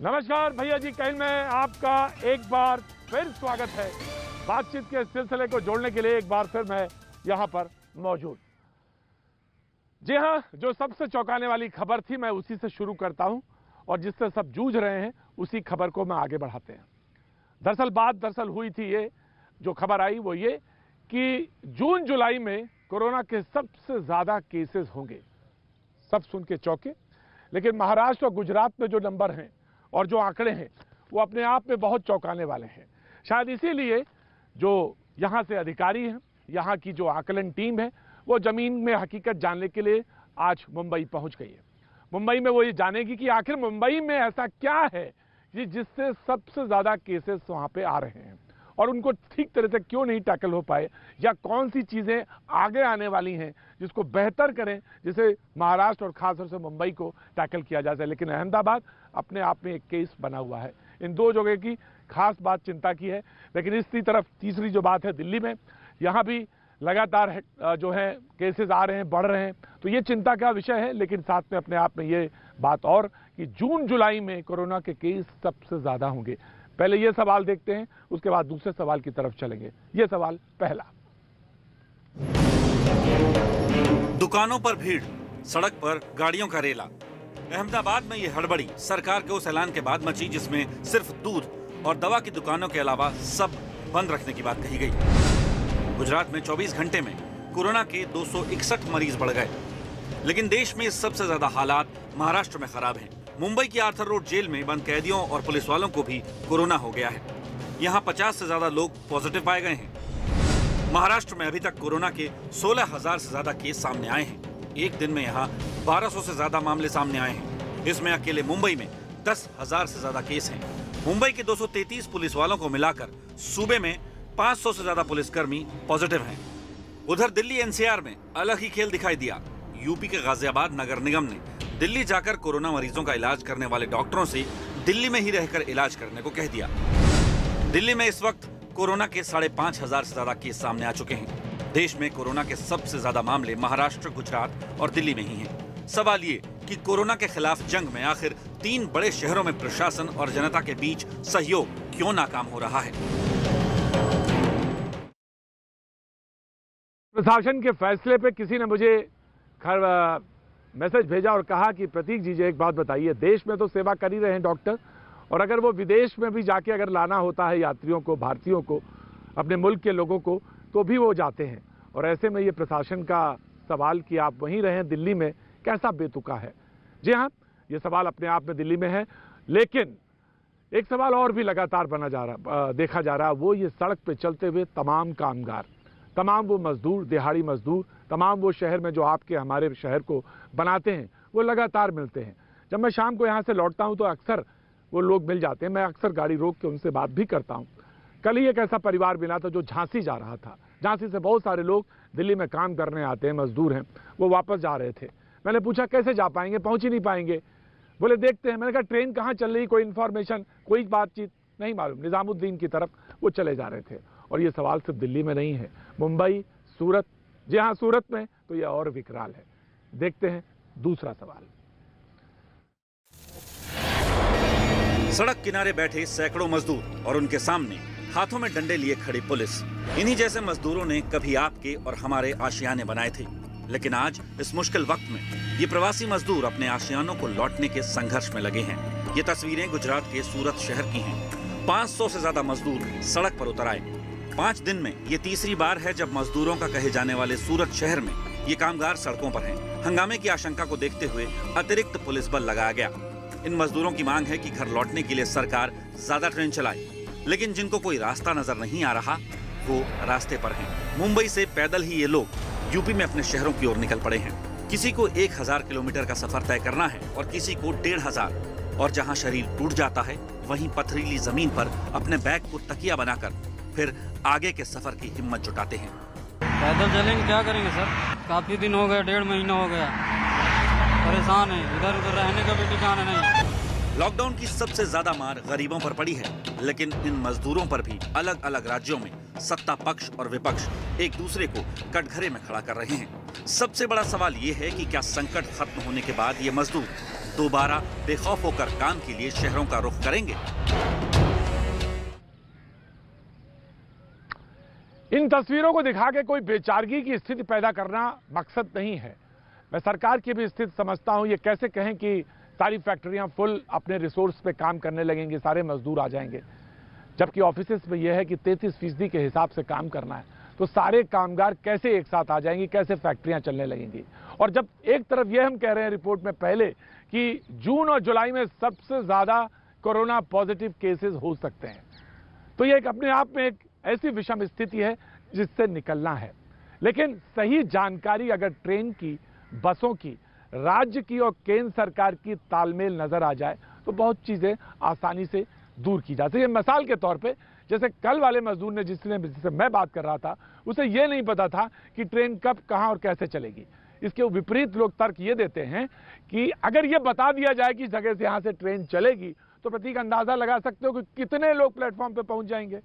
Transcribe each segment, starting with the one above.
नमस्कार भैया जी, कल में आपका एक बार फिर स्वागत है। बातचीत के सिलसिले को जोड़ने के लिए एक बार फिर मैं यहां पर मौजूद। जी हां, जो सबसे चौंकाने वाली खबर थी मैं उसी से शुरू करता हूं और जिससे सब जूझ रहे हैं उसी खबर को मैं आगे बढ़ाते हैं। दरअसल हुई थी ये, जो खबर आई वो ये कि जून जुलाई में कोरोना के सबसे ज्यादा केसेस होंगे। सब सुन के चौंके, लेकिन महाराष्ट्र और गुजरात में जो नंबर हैं और जो आंकड़े हैं वो अपने आप में बहुत चौंकाने वाले हैं। शायद इसीलिए जो यहाँ से अधिकारी हैं, यहाँ की जो आकलन टीम है, वो जमीन में हकीकत जानने के लिए आज मुंबई पहुंच गई है। मुंबई में वो ये जानेगी कि आखिर मुंबई में ऐसा क्या है कि जिससे सबसे ज्यादा केसेस वहां पे आ रहे हैं और उनको ठीक तरह से क्यों नहीं टैकल हो पाए, या कौन सी चीजें आगे आने वाली हैं जिसको बेहतर करें, जिसे महाराष्ट्र और खासतौर से मुंबई को टैकल किया जा सके। लेकिन अहमदाबाद अपने आप में एक केस बना हुआ है। इन दो जगह की खास बात चिंता की है। लेकिन इसी तरफ तीसरी जो बात है दिल्ली में, यहाँ भी लगातार जो है केसेस आ रहे हैं, बढ़ रहे हैं, तो ये चिंता का विषय है। लेकिन साथ में अपने आप में ये बात और कि जून जुलाई में कोरोना के केस सबसे ज्यादा होंगे। पहले ये सवाल देखते हैं, उसके बाद दूसरे सवाल की तरफ चलेंगे। ये सवाल पहला। दुकानों पर भीड़, सड़क पर गाड़ियों का रेला। अहमदाबाद में ये हड़बड़ी सरकार के उस ऐलान के बाद मची जिसमें सिर्फ दूध और दवा की दुकानों के अलावा सब बंद रखने की बात कही गई। गुजरात में 24 घंटे में कोरोना के 261 मरीज बढ़ गए। लेकिन देश में सबसे ज्यादा हालात महाराष्ट्र में खराब हैं। मुंबई की आर्थर रोड जेल में बंद कैदियों और पुलिस वालों को भी कोरोना हो गया है। यहाँ 50 से ज्यादा लोग पॉजिटिव पाए गए हैं। महाराष्ट्र में अभी तक कोरोना के 16,000 से ज्यादा केस सामने आए हैं। एक दिन में यहाँ 1200 से ज्यादा मामले सामने आए हैं। इसमें अकेले मुंबई में 10,000 से ज्यादा केस हैं। मुंबई के 233 पुलिस वालों को मिलाकर सूबे में 500 से ज्यादा पुलिसकर्मी पॉजिटिव हैं। उधर दिल्ली एनसीआर में अलग ही खेल दिखाई दिया। यूपी के गाजियाबाद नगर निगम ने दिल्ली जाकर कोरोना मरीजों का इलाज करने वाले डॉक्टरों से दिल्ली में ही रहकर इलाज करने को कह दिया। दिल्ली में इस वक्त कोरोना के 5,500 से ज्यादा केस सामने आ चुके हैं। देश में कोरोना के सबसे ज्यादा मामले महाराष्ट्र, गुजरात और दिल्ली में ही हैं। सवाल ये कि कोरोना के खिलाफ जंग में आखिर 3 बड़े शहरों में प्रशासन और जनता के बीच सहयोग क्यों नाकाम हो रहा है? प्रशासन के फैसले पे किसी ने मुझे मैसेज भेजा और कहा कि प्रतीक जी एक बात बताइए, देश में तो सेवा कर ही रहे हैं डॉक्टर, और अगर वो विदेश में भी जाके अगर लाना होता है यात्रियों को, भारतीयों को, अपने मुल्क के लोगों को, तो भी वो जाते हैं। और ऐसे में ये प्रशासन का सवाल कि आप वहीं रहें दिल्ली में, कैसा बेतुका है। जी हाँ, ये सवाल अपने आप में दिल्ली में है। लेकिन एक सवाल और भी लगातार देखा जा रहा, वो ये सड़क पे चलते हुए तमाम कामगार, तमाम वो मजदूर, दिहाड़ी मजदूर, तमाम वो शहर में जो आपके हमारे शहर को बनाते हैं, वो लगातार मिलते हैं। जब मैं शाम को यहाँ से लौटता हूँ तो अक्सर वो लोग मिल जाते हैं। मैं अक्सर गाड़ी रोक के उनसे बात भी करता हूँ। कल ही एक ऐसा परिवार मिला था जो झांसी जा रहा था। झांसी से बहुत सारे लोग दिल्ली में काम करने आते हैं, मजदूर हैं, वो वापस जा रहे थे। मैंने पूछा कैसे जा पाएंगे, पहुंच ही नहीं पाएंगे। बोले देखते हैं। मैंने कहा ट्रेन कहाँ चल रही, कोई इन्फॉर्मेशन, कोई बातचीत नहीं मालूम। निजामुद्दीन की तरफ वो चले जा रहे थे। और ये सवाल सिर्फ दिल्ली में नहीं है, मुंबई, सूरत, जी हाँ सूरत में तो ये और विकराल है। देखते हैं दूसरा सवाल। सड़क किनारे बैठे सैकड़ों मजदूर और उनके सामने हाथों में डंडे लिए खड़ी पुलिस। इन्हीं जैसे मजदूरों ने कभी आपके और हमारे आशियाने बनाए थे। लेकिन आज इस मुश्किल वक्त में ये प्रवासी मजदूर अपने आशियानों को लौटने के संघर्ष में लगे हैं। ये तस्वीरें गुजरात के सूरत शहर की हैं। 500 से ज्यादा मजदूर सड़क पर उतर आए। 5 दिन में ये तीसरी बार है जब मजदूरों का कहे जाने वाले सूरत शहर में ये कामगार सड़कों पर हैं। हंगामे की आशंका को देखते हुए अतिरिक्त पुलिस बल लगाया गया। इन मजदूरों की मांग है कि घर लौटने के लिए सरकार ज्यादा ट्रेन चलाए। लेकिन जिनको कोई रास्ता नजर नहीं आ रहा, वो रास्ते पर हैं। मुंबई से पैदल ही ये लोग यूपी में अपने शहरों की ओर निकल पड़े हैं। किसी को 1000 किलोमीटर का सफर तय करना है और किसी को 1500। और जहाँ शरीर टूट जाता है वहीं पथरीली जमीन पर अपने बैग को तकिया बनाकर फिर आगे के सफर की हिम्मत जुटाते हैं। पैदल चलेंगे, क्या करेंगे सर? काफी दिन हो गए, 1.5 महीना हो गया। परेशान है, इधर उधर रहने का भी ठिकाना नहीं। लॉकडाउन की सबसे ज्यादा मार गरीबों पर पड़ी है, लेकिन इन मजदूरों पर भी अलग अलग राज्यों में सत्ता पक्ष और विपक्ष एक दूसरे को कटघरे में खड़ा कर रहे हैं। सबसे बड़ा सवाल ये है कि क्या संकट खत्म होने के बाद ये मजदूर दोबारा बेखौफ होकर काम के लिए शहरों का रुख करेंगे? इन तस्वीरों को दिखा के कोई बेचारगी की स्थिति पैदा करना मकसद नहीं है। मैं सरकार की भी स्थिति समझता हूं। ये कैसे कहें कि सारी फैक्ट्रियां फुल अपने रिसोर्स पे काम करने लगेंगे, सारे मजदूर आ जाएंगे, जबकि ऑफिसेस में यह है कि 33% के हिसाब से काम करना है, तो सारे कामगार कैसे एक साथ आ जाएंगे, कैसे फैक्ट्रियां चलने लगेंगी। और जब एक तरफ यह हम कह रहे हैं रिपोर्ट में पहले कि जून और जुलाई में सबसे ज्यादा कोरोना पॉजिटिव केसेस हो सकते हैं, तो यह एक अपने आप में एक ऐसी विषम स्थिति है जिससे निकलना है। लेकिन सही जानकारी अगर ट्रेन की, बसों की, राज्य की और केंद्र सरकार की तालमेल नजर आ जाए तो बहुत चीजें आसानी से दूर की जा सकती है। मिसाल के तौर पे जैसे कल वाले मजदूर ने जिससे मैं बात कर रहा था, उसे यह नहीं पता था कि ट्रेन कब, कहां और कैसे चलेगी। इसके विपरीत लोग तर्क ये देते हैं कि अगर यह बता दिया जाए कि जगह से यहां से ट्रेन चलेगी तो प्रतीक अंदाजा लगा सकते हो कि कितने लोग प्लेटफॉर्म पे पहुंच जाएंगे।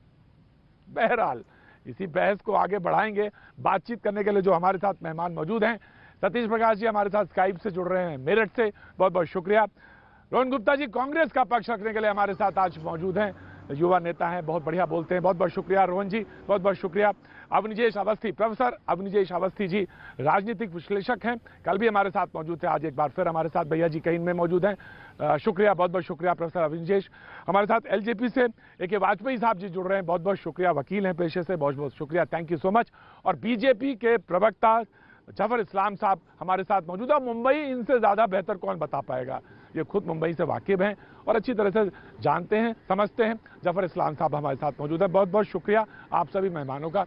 बहरहाल इसी बहस को आगे बढ़ाएंगे। बातचीत करने के लिए जो हमारे साथ मेहमान मौजूद हैं, सतीश प्रकाश जी हमारे साथ स्काइप से जुड़ रहे हैं मेरठ से, बहुत बहुत शुक्रिया। रोहन गुप्ता जी कांग्रेस का पक्ष रखने के लिए हमारे साथ आज मौजूद हैं, युवा नेता हैं, बहुत बढ़िया बोलते हैं, बहुत बहुत शुक्रिया रोहन जी, बहुत बहुत शुक्रिया। अवनिजेश अवस्थी, प्रोफेसर अवनिजेश अवस्थी जी राजनीतिक विश्लेषक हैं, कल भी हमारे साथ मौजूद थे, आज एक बार फिर हमारे साथ भैया जी कहीं में मौजूद हैं। शुक्रिया, बहुत बहुत शुक्रिया प्रोफेसर अवनिजेश। हमारे साथ एलजेपी से ए.के. वाजपेयी साहब जी जुड़ रहे हैं, बहुत बहुत शुक्रिया, वकील हैं पेशे से, बहुत बहुत शुक्रिया, थैंक यू सो मच। और बीजेपी के प्रवक्ता जफर इस्लाम साहब हमारे साथ मौजूद है। मुंबई इनसे ज्यादा बेहतर कौन बता पाएगा, ये खुद मुंबई से वाकिफ हैं और अच्छी तरह से जानते हैं, समझते हैं। जफर इस्लाम साहब हमारे साथ मौजूद है, बहुत बहुत शुक्रिया आप सभी मेहमानों का।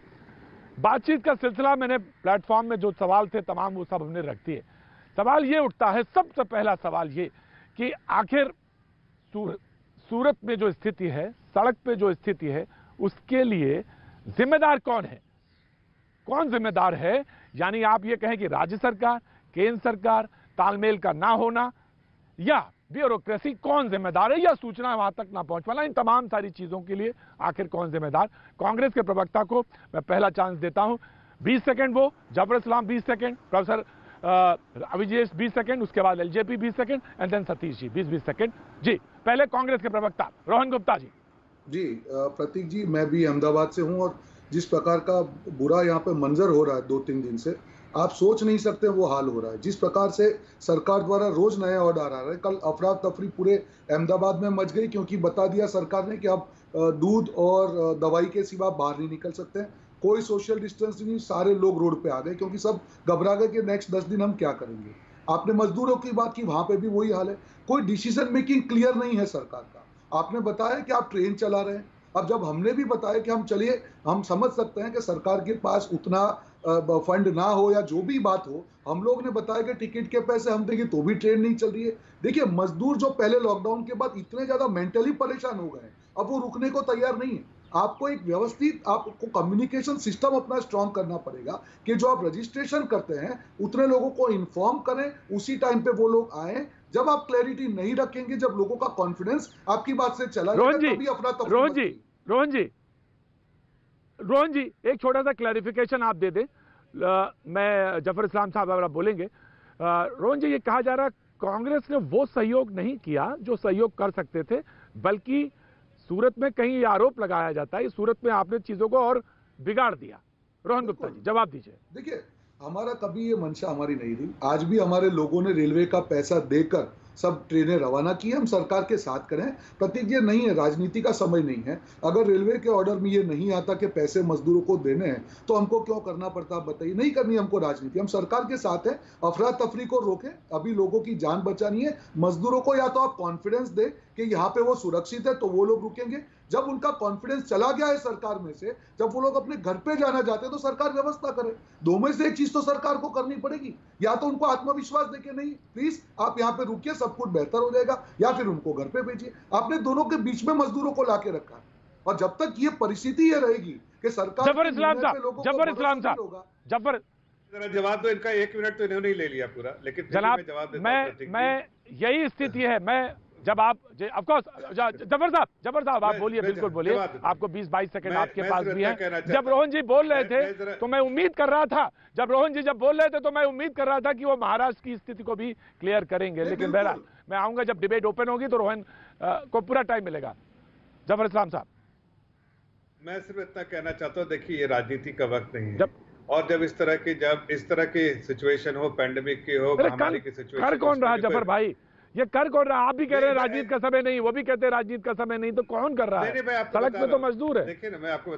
बातचीत का सिलसिला, मैंने प्लेटफॉर्म में जो सवाल थे तमाम वो सब हमने रख दिए। सवाल ये उठता है, सबसे पहला सवाल ये कि आखिर सूरत में जो स्थिति है, सड़क पे जो स्थिति है, उसके लिए जिम्मेदार कौन है, कौन जिम्मेदार है? यानी आप ये कहें कि राज्य सरकार, केंद्र सरकार, तालमेल का ना होना, या ब्यूरोक्रेसी, कौन जिम्मेदार है, या सूचना वहां तक ना पहुंच पाना, इन तमाम सारी चीजों के लिए आखिर कौन जिम्मेदार? कांग्रेस के प्रवक्ता को मैं पहला चांस देता हूं, 20 सेकंड वो, Zafar Islam 20 second, professor Avijesh 20 second, उसके बाद LJP 20 second and then Satish ji 20-20 second. जी पहले कांग्रेस के प्रवक्ता रोहन गुप्ता जी। जी प्रतीक जी, मैं भी अहमदाबाद से हूं और जिस प्रकार का बुरा यहाँ पे मंजर हो रहा है 2-3 दिन से, आप सोच नहीं सकते वो हाल हो रहा है। जिस प्रकार से सरकार द्वारा रोज नए ऑर्डर आ रहे हैं, कल अफरा तफरी पूरे अहमदाबाद में मच गई क्योंकि बता दिया सरकार ने कि आप दूध और दवाई के सिवा बाहर नहीं निकल सकते हैं, कोई सोशल डिस्टेंस नहीं, सारे लोग रोड पे आ गए क्योंकि सब घबरा गए कि नेक्स्ट 10 दिन हम क्या करेंगे। आपने मजदूरों की बात की, वहां पे भी वही हाल है, कोई डिसीजन मेकिंग क्लियर नहीं है सरकार का। आपने बताया कि आप ट्रेन चला रहे हैं, अब जब हमने भी बताया कि हम चलिए, हम समझ सकते हैं कि सरकार के पास उतना फंड ना हो या जो भी बात हो, हम लोग ने बताया कि टिकट के पैसे हम देंगे तो भी ट्रेन नहीं चल रही है। देखिए, मजदूर जो पहले लॉकडाउन के बाद इतने ज्यादा मेंटली परेशान हो गए, अब वो रुकने को तैयार नहीं है। आपको एक व्यवस्थित, आपको कम्युनिकेशन सिस्टम अपना स्ट्रॉन्ग करना पड़ेगा कि जो आप रजिस्ट्रेशन करते हैं उतने लोगों को इन्फॉर्म करें, उसी टाइम पे वो लोग आए। जब आप क्लैरिटी नहीं रखेंगे, जब लोगों का कॉन्फिडेंस आपकी बात से चला जाएगा, तभी अफरा तफरी। रोहन जी एक छोटा सा क्लैरिफिकेशन आप दे दें। मैं जफर इस्लाम साहब अगर आप बोलेंगे। रोहन जी, ये कहा जा रहा है कांग्रेस ने वो सहयोग नहीं किया जो सहयोग कर सकते थे, बल्कि सूरत में कहीं ये आरोप लगाया जाता है, सूरत में आपने चीजों को और बिगाड़ दिया। रोहन गुप्ता जी जवाब दीजिए। देखिए, हमारा कभी ये मंशा हमारी नहीं थी। आज भी हमारे लोगों ने रेलवे का पैसा देकर सब ट्रेनें रवाना की, हम सरकार के साथ करें। प्रतीक, ये नहीं है, राजनीति का समय नहीं है। अगर रेलवे के ऑर्डर में ये नहीं आता कि पैसे मजदूरों को देने हैं तो हमको क्यों करना पड़ता, बताइए। नहीं करनी हमको राजनीति, हम सरकार के साथ हैं। अफरा तफरी को रोकें, अभी लोगों की जान बचानी है। मजदूरों को या तो आप कॉन्फिडेंस दे कि यहाँ पे वो सुरक्षित है तो वो लोग रुकेंगे। जब उनका कॉन्फिडेंस चला गया है सरकार में से, जब वो लोग अपने घर पे जाना चाहते हैं तो सरकार व्यवस्था करे। दो में से एक चीज तो सरकार को करनी पड़ेगी, या तो उनको आत्मविश्वास देके नहीं प्लीज आप यहाँ पे रुकिए, सब कुछ बेहतर हो जाएगा, या फिर उनको घर पे भेजिए। आपने दोनों के बीच में मजदूरों को लाके रखा है, और जब तक ये परिस्थिति ये रहेगी कि सरकार जफर इस्लाम साहब जवाब दो इनका। 1 मिनट तो इन्होंने ही ले लिया पूरा, लेकिन जनाब मैं यही स्थिति है। मैं जब आप ऑफ कोर्स जफर साहब आप बोलिए, बिल्कुल बोलिए, आपको 20-22 सेकंड आपके पास भी है। जब रोहन जी बोल रहे थे तो मैं उम्मीद कर रहा था, कि वो महाराष्ट्र की स्थिति को भी क्लियर करेंगे, लेकिन बहरहाल मैं आऊंगा जब डिबेट ओपन होगी तो रोहन को पूरा टाइम मिलेगा। जफर इस्लाम साहब, मैं सिर्फ इतना कहना चाहता हूँ, देखिए ये राजनीति का वक्त नहीं है, और जब इस तरह की सिचुएशन हो, पैंडेमिक की हो, महामारी की सिचुएशन, कर कौन रहा है जफर भाई? ये कर कौन रहा है? आप भी कह रहे हैं राजनीति का समय नहीं, वो भी कहते हैं राजनीति का समय नहीं, तो कौन कर रहा है? सड़क पे तो मजदूर है। देखिए ना, मैं आपको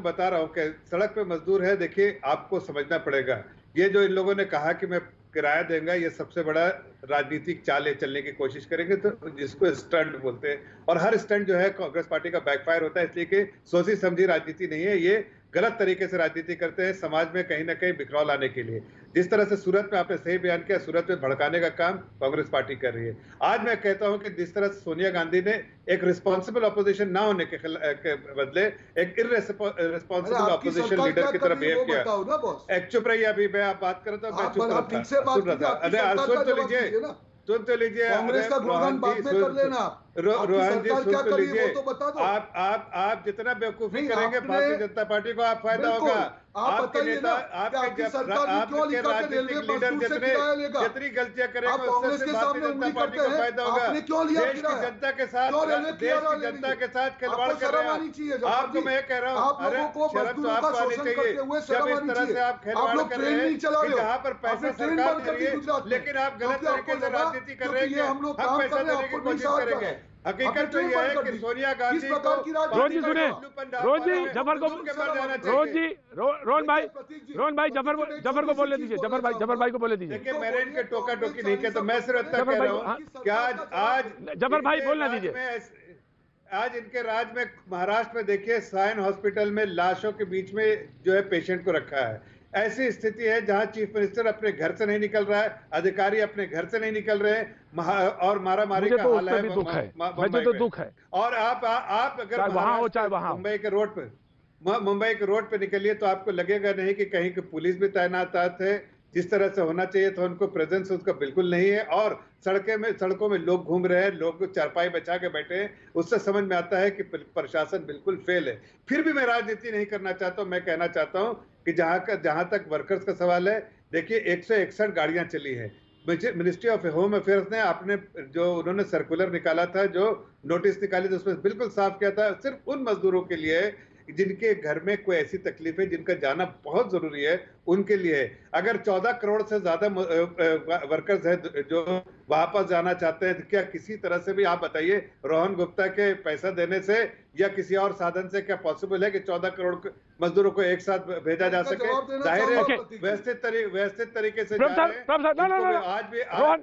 बता रहा हूँ कि सड़क पे मजदूर है। देखिए, आपको समझना पड़ेगा, ये जो इन लोगों ने कहा कि मैं किराया देंगे, ये सबसे बड़ा राजनीतिक चाल चलने की कोशिश करेंगे, तो जिसको स्टंट बोलते हैं, और हर स्टंट जो है कांग्रेस पार्टी का बैकफायर होता है, इसलिए कि सोची समझी राजनीति नहीं है, ये गलत तरीके से राजनीति करते हैं समाज में कहीं ना कहीं बिखराव लाने के लिए। जिस तरह से सूरत में आपने सही बयान किया, सूरत में भड़काने का काम कांग्रेस पार्टी कर रही है। आज मैं कहता हूं कि जिस तरह से सोनिया गांधी ने एक रिस्पॉन्सिबल ऑपोजिशन ना होने के बदले एक इररिस्पॉन्सिबल ऑपोजिशन लीडर की तरह बिहेव किया। एक चुप रहिए, अभी मैं आप बात कर रहा था, मैं चुप रहा था, सुन तो लीजिए, कांग्रेस का गुणगान बाद में कर लेना। रोहन जी सुन तो लीजिए, आप जितना बेवकूफी करेंगे भारतीय जनता पार्टी को आप फायदा होगा। आपके नेता, आपके राजनीतिक लीडर जितनी गलतियां करेंगे उससे भारतीय जनता पार्टी को फायदा होगा। देश की जनता के साथ खिलवाड़ कर रहे हैं। आपको मैं कह रहा हूँ, अरे शर्म तो आपको आनी चाहिए जब इस तरह से आप खिलवाड़ कर रहे हैं कि जहाँ पर पैसा सरकार दे रही है, लेकिन आप गलत तरीके से राजनीति कर रहे हैं। हम पैसा देने की कोशिश करेंगे। हकीकत तो यह है कि सोनिया गांधी को रोहन जी सुने, रोहन जी जफर को, रोहन भाई जफर को बोलने दीजिए, जफर भाई को बोलने दीजिए। देखिए, मैंने इनके टोका टोकी नहीं किया, तो मैं सिर्फ इतना कह रहा हूँ कि आज जफर भाई बोलना दीजिए। आज इनके राज में महाराष्ट्र में देखिए, साइन हॉस्पिटल में लाशों के बीच में जो है पेशेंट को रखा है। ऐसी स्थिति है जहां चीफ मिनिस्टर अपने घर से नहीं निकल रहा है, अधिकारी अपने घर से नहीं निकल रहे हैं, और मारामारी का हाल है। मुझे तो दुख है। और आप अगर वहां हो चाहे वहां, मुंबई के रोड पे निकलिए तो आपको लगेगा नहीं कि कहीं की पुलिस भी तैनात है। जिस तरह से होना चाहिए था उनको प्रेजेंस उसका बिल्कुल नहीं है, और सड़कों में लोग घूम रहे हैं, लोग चारपाई बचा के बैठे हैं। उससे समझ में आता है कि प्रशासन बिल्कुल फेल है। फिर भी मैं राजनीति नहीं करना चाहता हूं। मैं कहना चाहता हूं कि जहां तक वर्कर्स का सवाल है, देखिए 161 गाड़ियां चली हैं। मिनिस्ट्री ऑफ होम अफेयर्स ने अपने जो उन्होंने सर्कुलर निकाला था, जो नोटिस निकाली थी, उसमें बिल्कुल साफ किया था सिर्फ उन मजदूरों के लिए जिनके घर में कोई ऐसी तकलीफ है, जिनका जाना बहुत जरूरी है, उनके लिए। अगर 14 करोड़ से ज्यादा वर्कर्स हैं जो वापस जाना चाहते हैं, क्या किसी तरह से भी आप बताइए रोहन गुप्ता के पैसा देने से या किसी और साधन से क्या पॉसिबल है कि 14 करोड़ मजदूरों को एक साथ भेजा जा सके? जाहिर है व्यवस्थित तरीके से जा रहे हैं। आज भी रोहन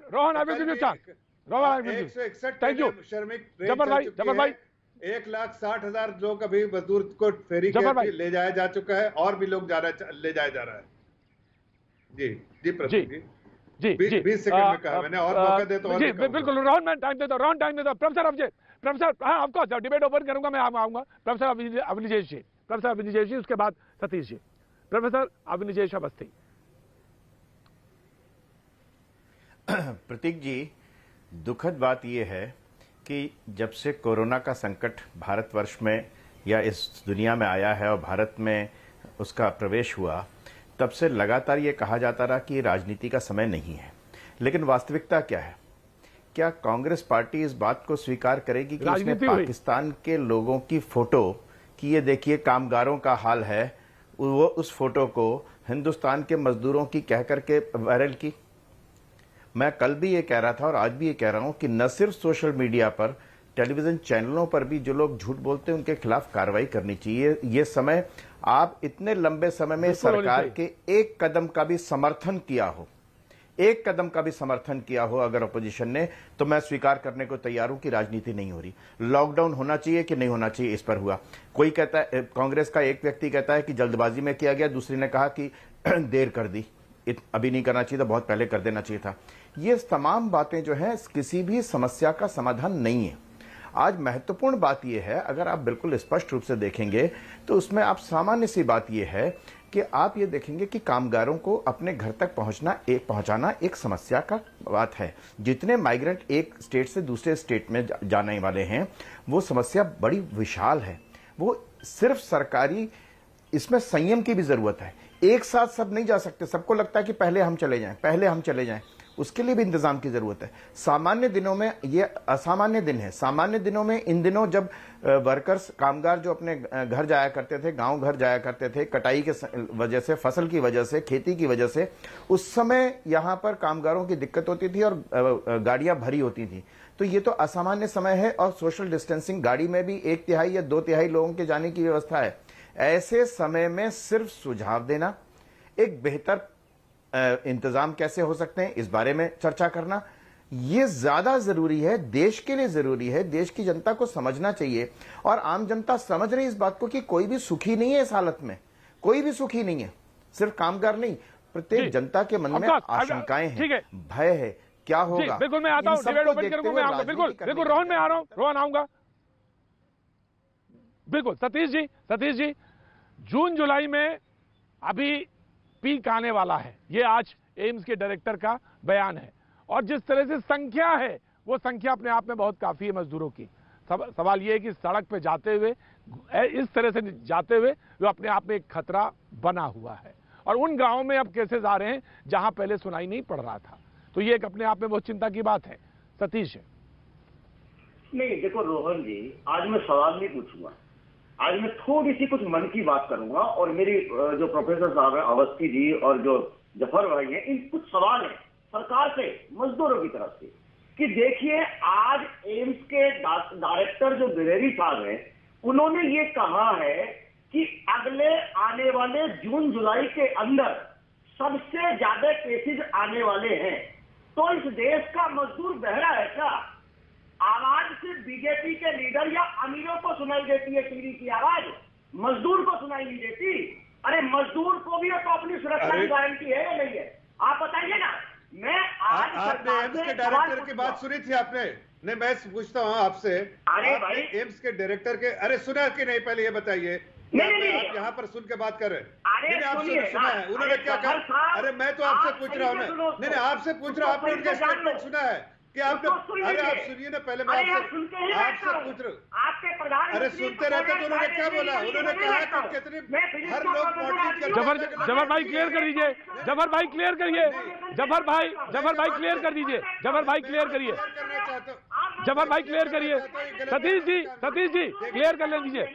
1,60,000 लोग अभी मजदूर को फेरी ले जाया जा चुका है, और भी लोग ले जाया जा रहा है। जी प्रतीक जी 20 सेकंड में कहा मैंने, और मौका दे तो जी बिल्कुल। रोहन मैं टाइम देता हूं। प्रोफेसर हाँ ऑफ कोर्स डिबेट ओपन करूंगा, मैं आऊंगा। प्रोफेसर अविनिजेश जी, उसके बाद सतीश जी। प्रोफेसर अविनिजेश अवस्थी। प्रतीक जी, दुखद बात यह है कि जब से कोरोना का संकट भारतवर्ष में या इस दुनिया में आया है और भारत में उसका प्रवेश हुआ, तब से लगातार ये कहा जाता रहा कि राजनीति का समय नहीं है। लेकिन वास्तविकता क्या है? क्या कांग्रेस पार्टी इस बात को स्वीकार करेगी कि उसने पाकिस्तान के लोगों की फोटो कि ये देखिए कामगारों का हाल है, वो उस फोटो को हिंदुस्तान के मजदूरों की कह करके वायरल की? मैं कल भी ये कह रहा था और आज भी ये कह रहा हूं कि न सिर्फ सोशल मीडिया पर, टेलीविजन चैनलों पर भी जो लोग झूठ बोलते हैं उनके खिलाफ कार्रवाई करनी चाहिए। ये समय, आप इतने लंबे समय में सरकार के एक कदम का भी समर्थन किया हो, एक कदम का भी समर्थन किया हो अगर अपोजिशन ने, तो मैं स्वीकार करने को तैयार हूं कि राजनीति नहीं हो रही। लॉकडाउन होना चाहिए कि नहीं होना चाहिए, इस पर हुआ। कोई कहता है, कांग्रेस का एक व्यक्ति कहता है कि जल्दबाजी में किया गया, दूसरे ने कहा कि देर कर दी, अभी नहीं करना चाहिए था, बहुत पहले कर देना चाहिए था। ये तमाम बातें जो हैं किसी भी समस्या का समाधान नहीं है। आज महत्वपूर्ण बात यह है, अगर आप बिल्कुल स्पष्ट रूप से देखेंगे तो उसमें आप सामान्य सी बात यह है कि आप ये देखेंगे कि कामगारों को अपने घर तक पहुंचाना एक समस्या का बात है। जितने माइग्रेंट एक स्टेट से दूसरे स्टेट में जाने वाले हैं, वो समस्या बड़ी विशाल है। वो सिर्फ सरकारी इसमें संयम की भी जरूरत है। एक साथ सब नहीं जा सकते। सबको लगता है कि पहले हम चले जाएं, उसके लिए भी इंतजाम की जरूरत है। सामान्य दिनों में ये असामान्य दिन है। सामान्य दिनों में इन दिनों जब वर्कर्स कामगार जो अपने घर जाया करते थे, गांव घर जाया करते थे, कटाई के वजह से, फसल की वजह से, खेती की वजह से, उस समय यहां पर कामगारों की दिक्कत होती थी और गाड़ियां भरी होती थी। तो ये तो असामान्य समय है और सोशल डिस्टेंसिंग, गाड़ी में भी 1/3 या 2/3 लोगों के जाने की व्यवस्था है। ऐसे समय में सिर्फ सुझाव देना, एक बेहतर इंतजाम कैसे हो सकते हैं इस बारे में चर्चा करना, ये ज्यादा जरूरी है, देश के लिए जरूरी है। देश की जनता को समझना चाहिए और आम जनता समझ रही इस बात को कि कोई भी सुखी नहीं है इस हालत में, कोई भी सुखी नहीं है। सिर्फ कामगार नहीं, प्रत्येक जनता के मन में आशंकाएं हैं, भय है, क्या होगा। बिल्कुल मैं आता हूं, डिबेट ओपन करूंगा, मैं आऊंगा। बिल्कुल रोहन में आ रहा हूं, रोहन आऊंगा। बिल्कुल सतीश जी, जून जुलाई में अभी पीक आने वाला है, ये आज एम्स के डायरेक्टर का बयान है। और जिस तरह से संख्या है, वो संख्या अपने आप में बहुत काफी है मजदूरों की। सवाल ये है कि सड़क पे जाते हुए, इस तरह से जाते हुए, जो अपने आप में एक खतरा बना हुआ है। और उन गांवों में अब केसेस आ रहे हैं जहां पहले सुनाई नहीं पड़ रहा था। तो ये एक अपने आप में बहुत चिंता की बात है। सतीश नहीं, देखो रोहन जी, आज मैं सवाल नहीं पूछूंगा, आज मैं थोड़ी सी कुछ मन की बात करूंगा। और मेरी जो प्रोफेसर साहब है अवस्थी जी और जो जफर भाई हैं, इन कुछ सवाल है सरकार से, मजदूरों की तरफ से, कि देखिए आज एम्स के डायरेक्टर जो बिरेरी साहब हैं, उन्होंने ये कहा है कि अगले आने वाले जून जुलाई के अंदर सबसे ज्यादा केसेस आने वाले हैं। तो इस देश का मजदूर बहरा है क्या? आवाज सिर्फ बीजेपी के लीडर या अमीरों को सुनाई देती है, टीवी की आवाज मजदूर को सुनाई नहीं देती। अरे मजदूर को भी तो अपनी सुरक्षा की गारंटी है या नहीं है? आप बताइए ना। मैं आज आपने एम्स के डायरेक्टर की बात सुनी थी आपने? नहीं, मैं पूछता हूँ आपसे, अरे भाई एम्स के डायरेक्टर के, अरे सुना कि नहीं, पहले ये बताइए। आप यहाँ पर सुन के बात कर रहे हैं। आपसे सुना है उन्होंने क्या कहा? अरे मैं तो आपसे पूछ रहा हूँ ना, नहीं आपसे पूछ रहा हूँ, आपने उनका स्टेटमेंट सुना है कि आपने? अरे आप सुनिए ना, पहले मैं आपसे पूछ रहा हूँ। आपके प्रधान, अरे सुनते रहते तो उन्होंने क्या बोला? उन्होंने कहा कि कितने हर लोग जफर भाई क्लियर कर दीजिए, जफर भाई क्लियर करिए, जफर भाई क्लियर कर दीजिए, जफर भाई क्लियर करिए, जफर भाई क्लियर करिए। सतीश जी क्लियर कर लीजिए,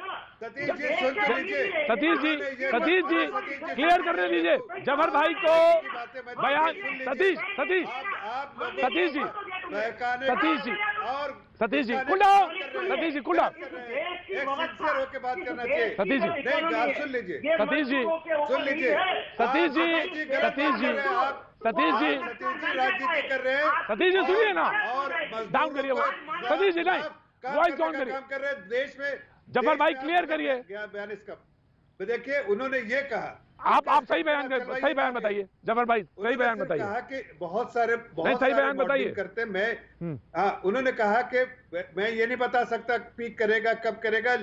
सतीश जी क्लियर करने दीजिए जफर भाई को बयान। Satish ji cool down, Satish ji cool down. होके बात करना चाहिए। सतीश जी नहीं, आप सुन लीजिए, सतीश जी राजनीति कर रहे हैं। सतीश जी सुनिए ना, और डाउन करिए वो। सतीश जी नहीं, वॉइस डाउन करिए। काम कर रहे हैं देश में। जफर भाई क्लियर करिए बयान इसका। देखिए उन्होंने ये कहा, आप सही बयान बताइए। जफर भाई सही बयान बताइए। कहा कि बहुत सारे सही बयान बताइए करते मैं उन्होंने कहा कि मैं ये नहीं बता सकता पीक करेगा कब करेगा।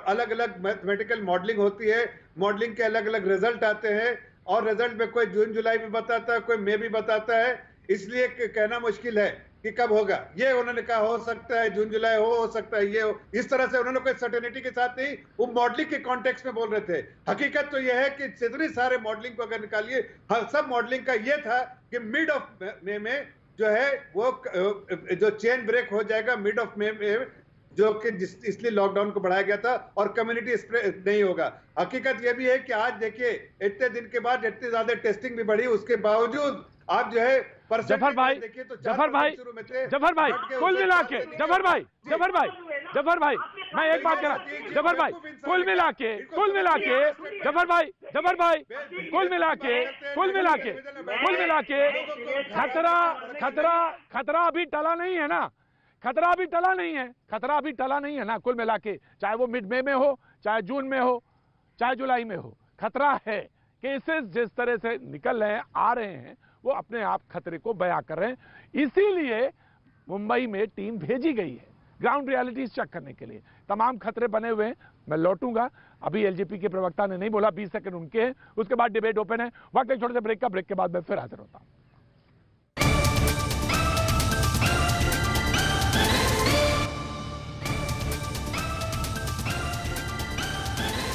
अलग अलग मैथमेटिकल मॉडलिंग होती है, मॉडलिंग के अलग अलग रिजल्ट आते हैं और रिजल्ट में कोई जून जुलाई में बताता है, कोई मई भी बताता है, इसलिए कहना मुश्किल है कि कब होगा। ये उन्होंने कहा हो सकता है जून जुलाई हो सकता है ये हो, इस तरह से उन्होंने कोई सर्टेनिटी के साथ नहीं, वो मॉडलिंग के कॉन्टेक्स्ट में बोल रहे थे। हकीकत तो यह है कि जितने सारे मॉडलिंग को अगर निकालिए, सब मॉडलिंग का ये था कि मिड ऑफ मई में जो है वो जो चेन ब्रेक हो जाएगा मिड ऑफ मई में, जो कि इसलिए लॉकडाउन को बढ़ाया गया था और कम्युनिटी स्प्रेड नहीं होगा। हकीकत यह भी है कि आज देखिए इतने दिन के बाद इतनी ज्यादा टेस्टिंग भी बढ़ी, उसके बावजूद आप जो है जफर भाई कुल मिला के, जफर भाई मैं एक बात कह रहा हूं, जफर भाई कुल मिला के जफर भाई कुल मिला के खतरा अभी टला नहीं है ना, खतरा अभी टला नहीं है ना कुल मिला के, चाहे वो मिड मई में हो, चाहे जून में हो, चाहे जुलाई में हो। खतरा है कि इससे जिस तरह से निकल रहे हैं, आ रहे हैं, वो अपने आप खतरे को बयां कर रहे हैं। इसीलिए मुंबई में टीम भेजी गई है ग्राउंड रियलिटीज चेक करने के लिए। तमाम खतरे बने हुए हैं, मैं लौटूंगा अभी एलजेपी के प्रवक्ता ने नहीं बोला, 20 सेकंड उनके हैं, उसके बाद डिबेट ओपन है। वक्त एक छोटे से ब्रेक का, ब्रेक के बाद मैं फिर हाजिर होता हूं।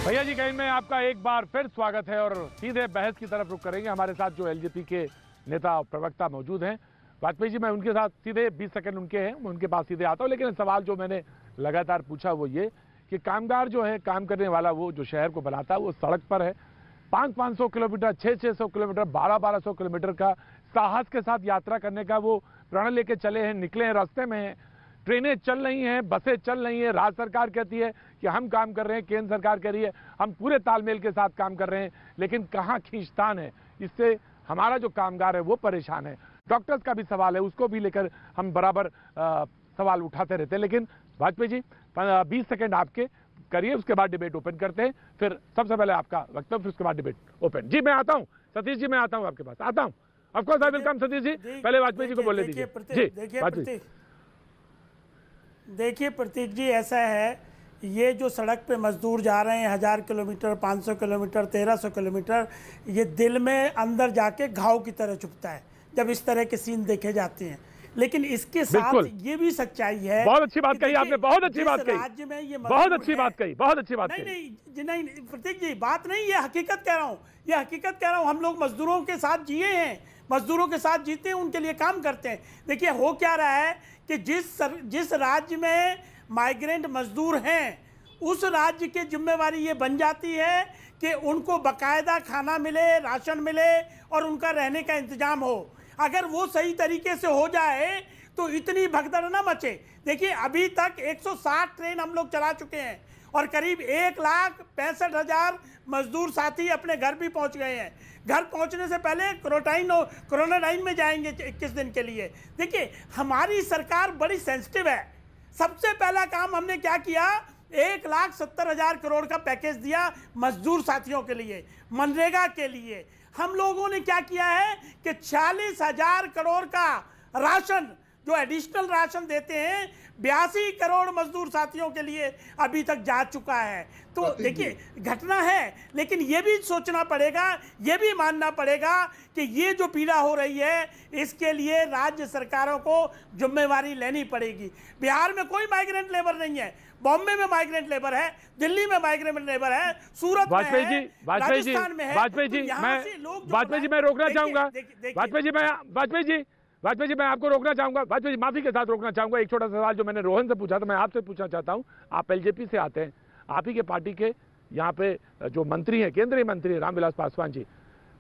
भैया जी कहीं में आपका एक बार फिर स्वागत है और सीधे बहस की तरफ रुख करेंगे। हमारे साथ जो एलजेपी के नेता और प्रवक्ता मौजूद हैं, वाजपेयी जी, मैं उनके साथ सीधे 20 सेकंड उनके हैं, मैं उनके पास सीधे आता हूं। लेकिन सवाल जो मैंने लगातार पूछा वो ये कि कामगार जो है, काम करने वाला, वो जो शहर को बनाता है, वो सड़क पर है। 500-500 किलोमीटर, 600-600 किलोमीटर, 1200-1200 किलोमीटर का साहस के साथ यात्रा करने का वो प्रण लेके चले हैं, निकले हैं, रास्ते में हैं। ट्रेनें चल रही हैं, बसें चल रही हैं। राज्य सरकार कहती है कि हम काम कर रहे हैं, केंद्र सरकार कह रही है हम पूरे तालमेल के साथ काम कर रहे हैं। लेकिन कहाँ खींचतान है, इससे हमारा जो कामगार है वो परेशान है। डॉक्टर्स का भी सवाल है, उसको भी लेकर हम बराबर सवाल उठाते रहते हैं। लेकिन वाजपेयी जी 20 सेकंड आपके करिए, उसके बाद डिबेट ओपन करते हैं। फिर सबसे पहले आपका वक्तव्य, फिर उसके बाद डिबेट ओपन। जी मैं आता हूं, सतीश जी मैं आता हूं आपके पास, आता हूं। Of course I welcome Satish ji, पहले वाजपेयी जी को बोलने दीजिए। जी देखिए प्रतीक जी, ऐसा है, ये जो सड़क पे मजदूर जा रहे हैं 1000 किलोमीटर, 500 किलोमीटर, 1300 किलोमीटर, ये दिल में अंदर जाके घाव की तरह चुभता है जब इस तरह के सीन देखे जाते हैं। लेकिन इसके साथ ये भी सच्चाई है। बहुत अच्छी बात कही आपने, बहुत अच्छी बात कही राज्य में, ये बहुत अच्छी बात कही, बहुत अच्छी बात कही। नहीं प्रतीक जी, बात नहीं, ये हकीकत कह रहा हूँ, ये हकीकत कह रहा हूँ। हम लोग मजदूरों के साथ जिए हैं, मजदूरों के साथ जीते हैं, उनके लिए काम करते हैं। देखिए हो क्या रहा है कि जिस राज्य में माइग्रेंट मजदूर हैं, उस राज्य की जिम्मेवारी ये बन जाती है कि उनको बाकायदा खाना मिले, राशन मिले और उनका रहने का इंतजाम हो। अगर वो सही तरीके से हो जाए तो इतनी भगदड़ ना मचे। देखिए अभी तक 160 ट्रेन हम लोग चला चुके हैं और करीब 1,65,000 मजदूर साथी अपने घर भी पहुंच गए हैं। घर पहुंचने से पहले क्वारंटाइन में जाएंगे 21 दिन के लिए। देखिए हमारी सरकार बड़ी सेंसिटिव है। सबसे पहला काम हमने क्या किया, 1,70,000 करोड़ का पैकेज दिया मजदूर साथियों के लिए, मनरेगा के लिए। हम लोगों ने क्या किया है कि 40,000 करोड़ का राशन, जो एडिशनल राशन देते हैं, 82 करोड़ मजदूर साथियों के लिए अभी तक जा चुका है। तो देखिए घटना है, लेकिन ये भी सोचना पड़ेगा, ये भी मानना पड़ेगा कि ये जो पीड़ा हो रही है, इसके लिए राज्य सरकारों को जिम्मेवारी लेनी पड़ेगी। बिहार में कोई माइग्रेंट लेबर नहीं है, बॉम्बे में माइग्रेंट लेबर है, दिल्ली में माइग्रेंट लेबर है, सूरत में है, राजस्थान में है। वाजपेयी जी मैं रोकना चाहूंगा, वाजपेयी जी मैं आपको रोकना चाहूंगा, वाजपेयी जी माफी के साथ रोकना चाहूंगा। एक छोटा सा सवाल जो मैंने रोहन से पूछा था, मैं आपसे पूछना चाहता हूं। आप एलजेपी से आते हैं, आप ही के पार्टी के यहाँ पे जो मंत्री हैं, केंद्रीय मंत्री रामविलास पासवान जी,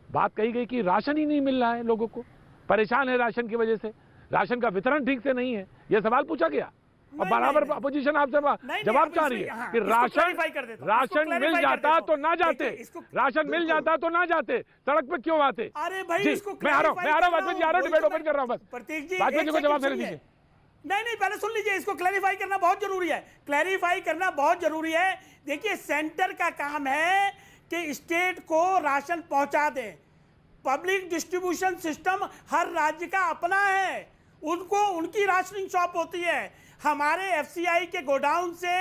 बात कही गई कि राशन ही नहीं मिल रहा है, लोगों को परेशान है राशन की वजह से, राशन का वितरण ठीक से नहीं है, यह सवाल पूछा गया और बराबर अपोजिशन आपसे जवाब चाह रही है कि राशन मिल जाता तो ना जाते, राशन मिल जाता तो ना जाते, सड़क पे क्यों आते। अरे भाई मैं आ रहा हूँ वाजपेयी जी, आ रहा हूँ, डिबेट ओपन कर रहा हूँ, बस वाजपेयी जी को जवाब देने दीजिए। नहीं पहले सुन लीजिए, इसको क्लैरिफाई करना बहुत जरूरी है, क्लैरिफाई करना बहुत जरूरी है। देखिए सेंटर का काम है कि स्टेट को राशन पहुंचा दें। पब्लिक डिस्ट्रीब्यूशन सिस्टम हर राज्य का अपना है, उनको उनकी राशनिंग शॉप होती है। हमारे एफसीआई के गोडाउन से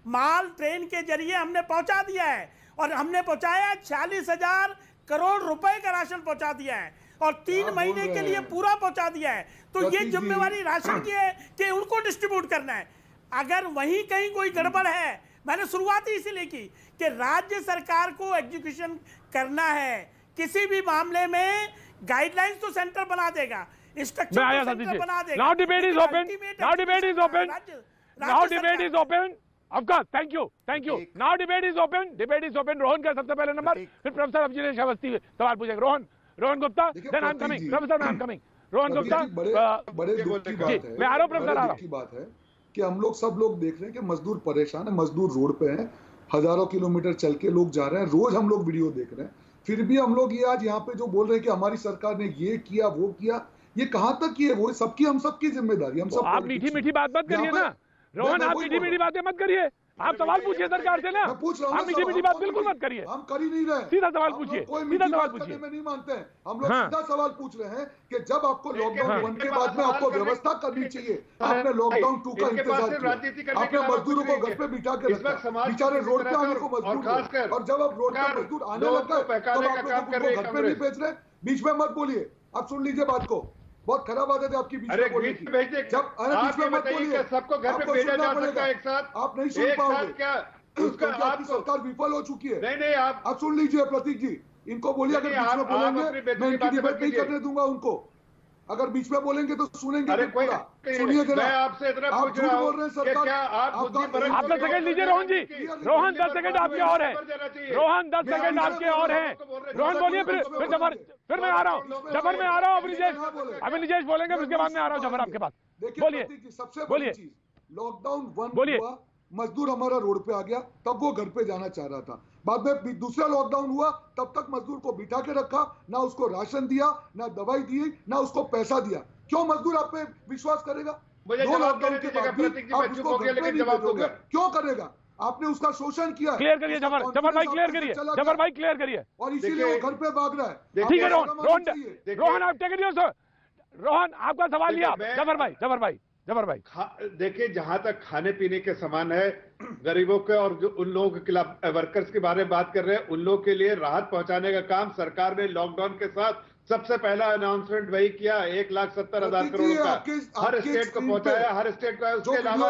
माल ट्रेन के जरिए हमने पहुंचा दिया है और हमने पहुंचाया 40,000 करोड़ रुपए का राशन पहुंचा दिया है और 3 महीने के लिए पूरा पहुंचा दिया है। तो ये जिम्मेवारी राशन की है कि उनको डिस्ट्रीब्यूट करना है। अगर वहीं कहीं कोई गड़बड़ है, मैंने शुरुआत ही इसीलिए की कि राज्य सरकार को एग्जीक्यूशन करना है। किसी भी मामले में गाइडलाइंस तो सेंटर बना देगा, मैं आया Satish ji. Now debate is open. Now debate is open. Now debate is open. Of course, thank you. Now debate is open. Debate is open. Rohan का सबसे पहले नंबर, फिर प्रोफेसर अभिजीत अवस्थी सवाल पूछेंगे। Rohan Gupta, then I'm coming. Professor I'm coming. Rohan Gupta, बड़े दुख की बात है, मैं आ रहा हूँ प्रोफेसर, आ रहा हूँ। की बात है कि हम लोग सब लोग देख रहे हैं कि मजदूर परेशान है, मजदूर रोड पे हैं, हजारों किलोमीटर चल के लोग जा रहे हैं, रोज हम लोग वीडियो देख रहे हैं। फिर भी हम लोग ये आज यहाँ पे जो बोल रहे हैं कि हमारी सरकार ने ये किया वो किया, ये कहां तक की है? वो सबकी, हम सबकी जिम्मेदारी, हम सब। आप मीठी मीठी बात मत करिए ना रोहन, आप मीठी मीठी बातें मत करिए, आप सवाल पूछिए सरकार से ना। मैं पूछ रहा हूँ आप मीठी मीठी बात बिल्कुल मत करिए, हम कर ही नहीं रहे। सीधा सवाल पूछिए, कोई सीधा मीठी सवाल बात पूछिए। करने में नहीं मानते हैं। हम लोग हाँ। सीधा सवाल पूछ रहे हैं कि जब आपको लॉकडाउन हाँ। 1 के बाद में आपको व्यवस्था करनी चाहिए, आपने लॉकडाउन 2 का इंतजार किया, आपने मजदूरों को घर पे बिठा के रखा, बेचारे रोड पे आने को मजबूर थे, और जब अब रोड पे मजदूर आने लग गए तब आप लोग उनको घर पे नहीं भेज रहे। बीच में मत बोलिए, आप सुन लीजिए बात को, बहुत खराब आदत है आपकी बीच में बोलने की। जब बीच में मत बोलिए, सबको घर पे भेजा जा सकता है एक साथ, आप नहीं सुन पाओगे क्या उसका आपकी सरकार विफल हो चुकी है। नहीं आप सुन लीजिए प्रतीक जी, इनको बोलिए अगर बीच में बोलेंगे मैं इनकी डिबेट नहीं करने दूंगा उनको। अगर बीच में बोलेंगे तो सुनेंगे नहीं पूरा। सुनिए जरा, मैं आपसे इतना आप पूछ झूठ रहा बोल रहे हैं सरकार। आप 10 सेकंड लीजिए रोहन जी, रोहन 10 सेकंड आपके और हैं, रोहन 10 सेकंड आपके और हैं। रोहन बोलिए, फिर जफर, फिर मैं आ रहा हूँ, जफर में आ रहा हूँ। अभी निजेश बोलेंगे, उसके बाद में आ रहा हूँ जफर आपके पास। बोलिए, सबसे बोलिए, बड़ी चीज लॉकडाउन 1 बोलिए। हुआ, मजदूर हमारा रोड पे आ गया, तब वो घर पे जाना चाह रहा था। बाद में दूसरा लॉकडाउन हुआ, तब तक मजदूर को बिठा के रखा, ना उसको राशन दिया, ना दवाई दी, ना उसको पैसा दिया। क्यों मजदूर आप पे विश्वास करेगा? 2 लॉकडाउन के बाद भी आप उसको घर पे नहीं भेजोगे, क्यों करेगा? आपने उसका शोषण किया। क्लियर करिए जफर, जफर भाई क्लियर करिए, जफर भाई क्लियर करिए। और इसीलिए वो घर पे भाग रहा है। ठीक है रोहन आप टेक इट सर। रोहन आपका सवाल लिया, जफर भाई। देखिए, जहां तक खाने पीने के सामान है, गरीबों के और जो उन लोगों के खिलाफ वर्कर्स के बारे में बात कर रहे हैं, उन लोगों के लिए राहत पहुंचाने का काम सरकार ने लॉकडाउन के साथ सबसे पहला अनाउंसमेंट वही किया। 1,70,000 करोड़ का हर स्टेट को पहुंचाया, हर स्टेट को। उसके अलावा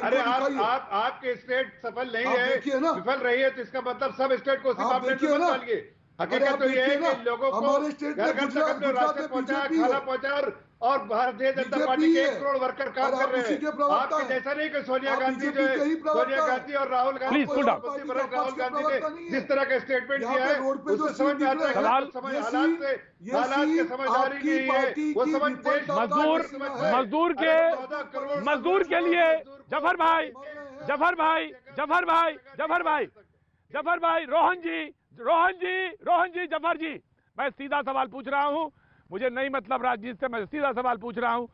अरे आपके स्टेट सफल नहीं है, विफल रही है, तो इसका मतलब सब स्टेट को उसी मामले में मत डालिए। हकीकत तो ये है कि लोगों को घर घर तक अपने राशन पहुंचाया, खाना पहुंचाया, और भारतीय जनता पार्टी के 1 करोड़ वर्कर काम कर रहे हैं। आपके जैसा नहीं कि सोनिया गांधी जो है, सोनिया गांधी और राहुल गांधी, राहुल गांधी ने जिस तरह का स्टेटमेंट दिया है, उससे समझ में आता है हालात के समझ आ रही है। वो समझ मजदूर के लिए जफर भाई, रोहन जी, जफर जी, मैं सीधा सवाल पूछ रहा हूं, मुझे नहीं मतलब राजनीति से, मैं सीधा सवाल पूछ रहा हूं।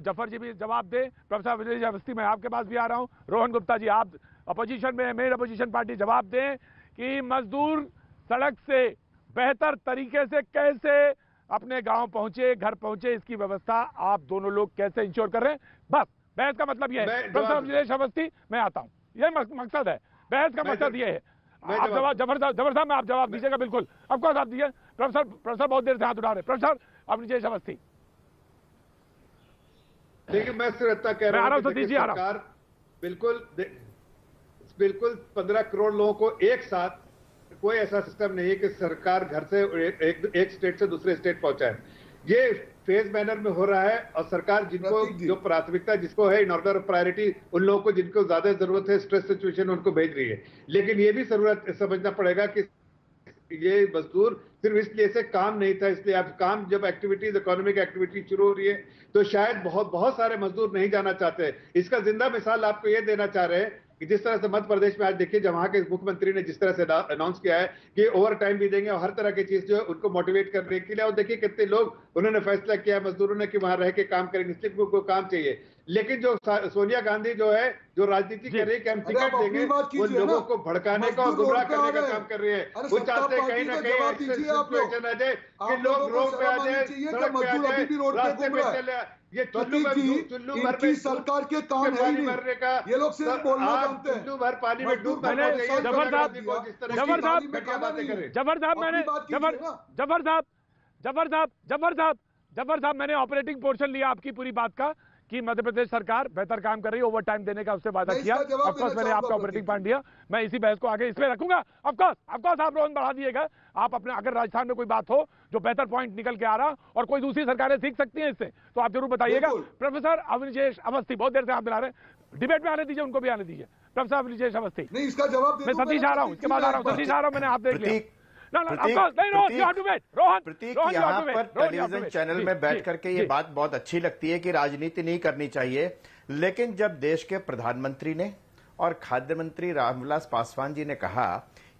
जफर जी भी जवाब दे, प्रोफेसर विजय अवस्थी मैं आपके पास भी आ रहा हूं, रोहन गुप्ता जी आप अपोजिशन में, मेन अपोजिशन पार्टी, जवाब दें कि मजदूर सड़क से बेहतर तरीके से कैसे अपने गांव पहुंचे, घर पहुंचे, इसकी व्यवस्था आप दोनों लोग कैसे इंश्योर कर रहे हैं? बस बहस का मतलब यह है। प्रोफेसर विजय अवस्थी मैं आता हूं, यह मकसद है बहस का, मकसद यह है। आप जवाब जफर साहब में आप जवाब दीजिएगा, बिल्कुल ऑफकोर्स आप दीजिए। प्रोफेसर बहुत देर से हाथ उठा रहे। प्रोफेसर अब निजेश अवस्थी। देखिए, मैं सिर्फ इतना कह रहा हूं कि सरकार बिल्कुल 15 करोड़ लोगों को एक साथ, कोई ऐसा सिस्टम नहीं है कि सरकार घर से एक स्टेट से दूसरे स्टेट पहुंचाए। ये फेज मैनर में हो रहा है, और सरकार जिनको जो प्राथमिकता जिसको है, इन ऑर्डर ऑफ प्रायोरिटी, उन लोगों को जिनको ज्यादा जरूरत है, स्ट्रेस सिचुएशन, उनको भेज रही है। लेकिन ये भी जरूरत समझना पड़ेगा कि ये मजदूर सिर्फ इसलिए से काम नहीं था, इसलिए अब काम जब एक्टिविटीज, इकोनॉमिक एक्टिविटी शुरू हो रही है, तो शायद बहुत सारे मजदूर नहीं जाना चाहते। इसका जिंदा मिसाल आपको ये देना चाह रहे हैं कि जिस तरह से मध्य प्रदेश में आज देखिए, जब वहां के मुख्यमंत्री ने जिस तरह से अनाउंस किया है कि ओवर टाइम भी देंगे और हर तरह की चीज जो है उनको मोटिवेट करने के लिए, और देखिए कितने लोग उन्होंने फैसला किया है मजदूरों ने कि वहां रह के काम करेंगे, इसलिए उनको काम चाहिए। लेकिन जो सोनिया गांधी जो है, जो राजनीति कर रही है कि हम टिकट देंगे, वो लोगों को भड़काने का और गुमराह करने का काम कर रही है। वो चाहते हैं कहीं ना कहीं सिचुएशन आ जाए कि लोग रोड पे आ जाए, सड़क पे आ जाए, रास्ते पे चले। ये चुल्लू भर में सरकार के काम है ही नहीं, ये लोग सिर्फ बोलना जानते हैं। चुल्लू भर पानी में डूब जफर साहब मैंने ऑपरेटिंग पोर्शन लिया आपकी पूरी बात का कि मध्य प्रदेश सरकार बेहतर काम कर रही है, ओवर टाइम देने का उससे वादा किया। ऑफकोर्स मैंने आपका ऑपरेटिंग पॉइंट दिया, मैं इसी बहस को आगे इसमें रखूंगा। ऑफकोर्स आप रोहन बढ़ा दिएगा, आप अपने, अगर राजस्थान में कोई बात हो जो बेहतर पॉइंट निकल के आ रहा और कोई दूसरी सरकारें सीख सकती हैं इससे, तो आप जरूर बताइएगा। प्रोफेसर अवनिजेश अवस्थी बहुत देर से हाथ मिला रहे हैं, डिबेट में आने दीजिए, उनको भी आने दीजिए। प्रोफेसर अवनिजेश अवस्थी, नहीं इसका जवाब मैं सतीश आ रहा हूँ, इसके बाद आ रहा हूँ। सतीश आ रहा हूँ, मैंने हाथ देख लिया। प्रतीक, यहाँ पर टेलीविजन चैनल में बैठ करके ये बात बहुत अच्छी लगती है कि राजनीति नहीं करनी चाहिए, लेकिन जब देश के प्रधानमंत्री ने और खाद्य मंत्री रामविलास पासवान जी ने कहा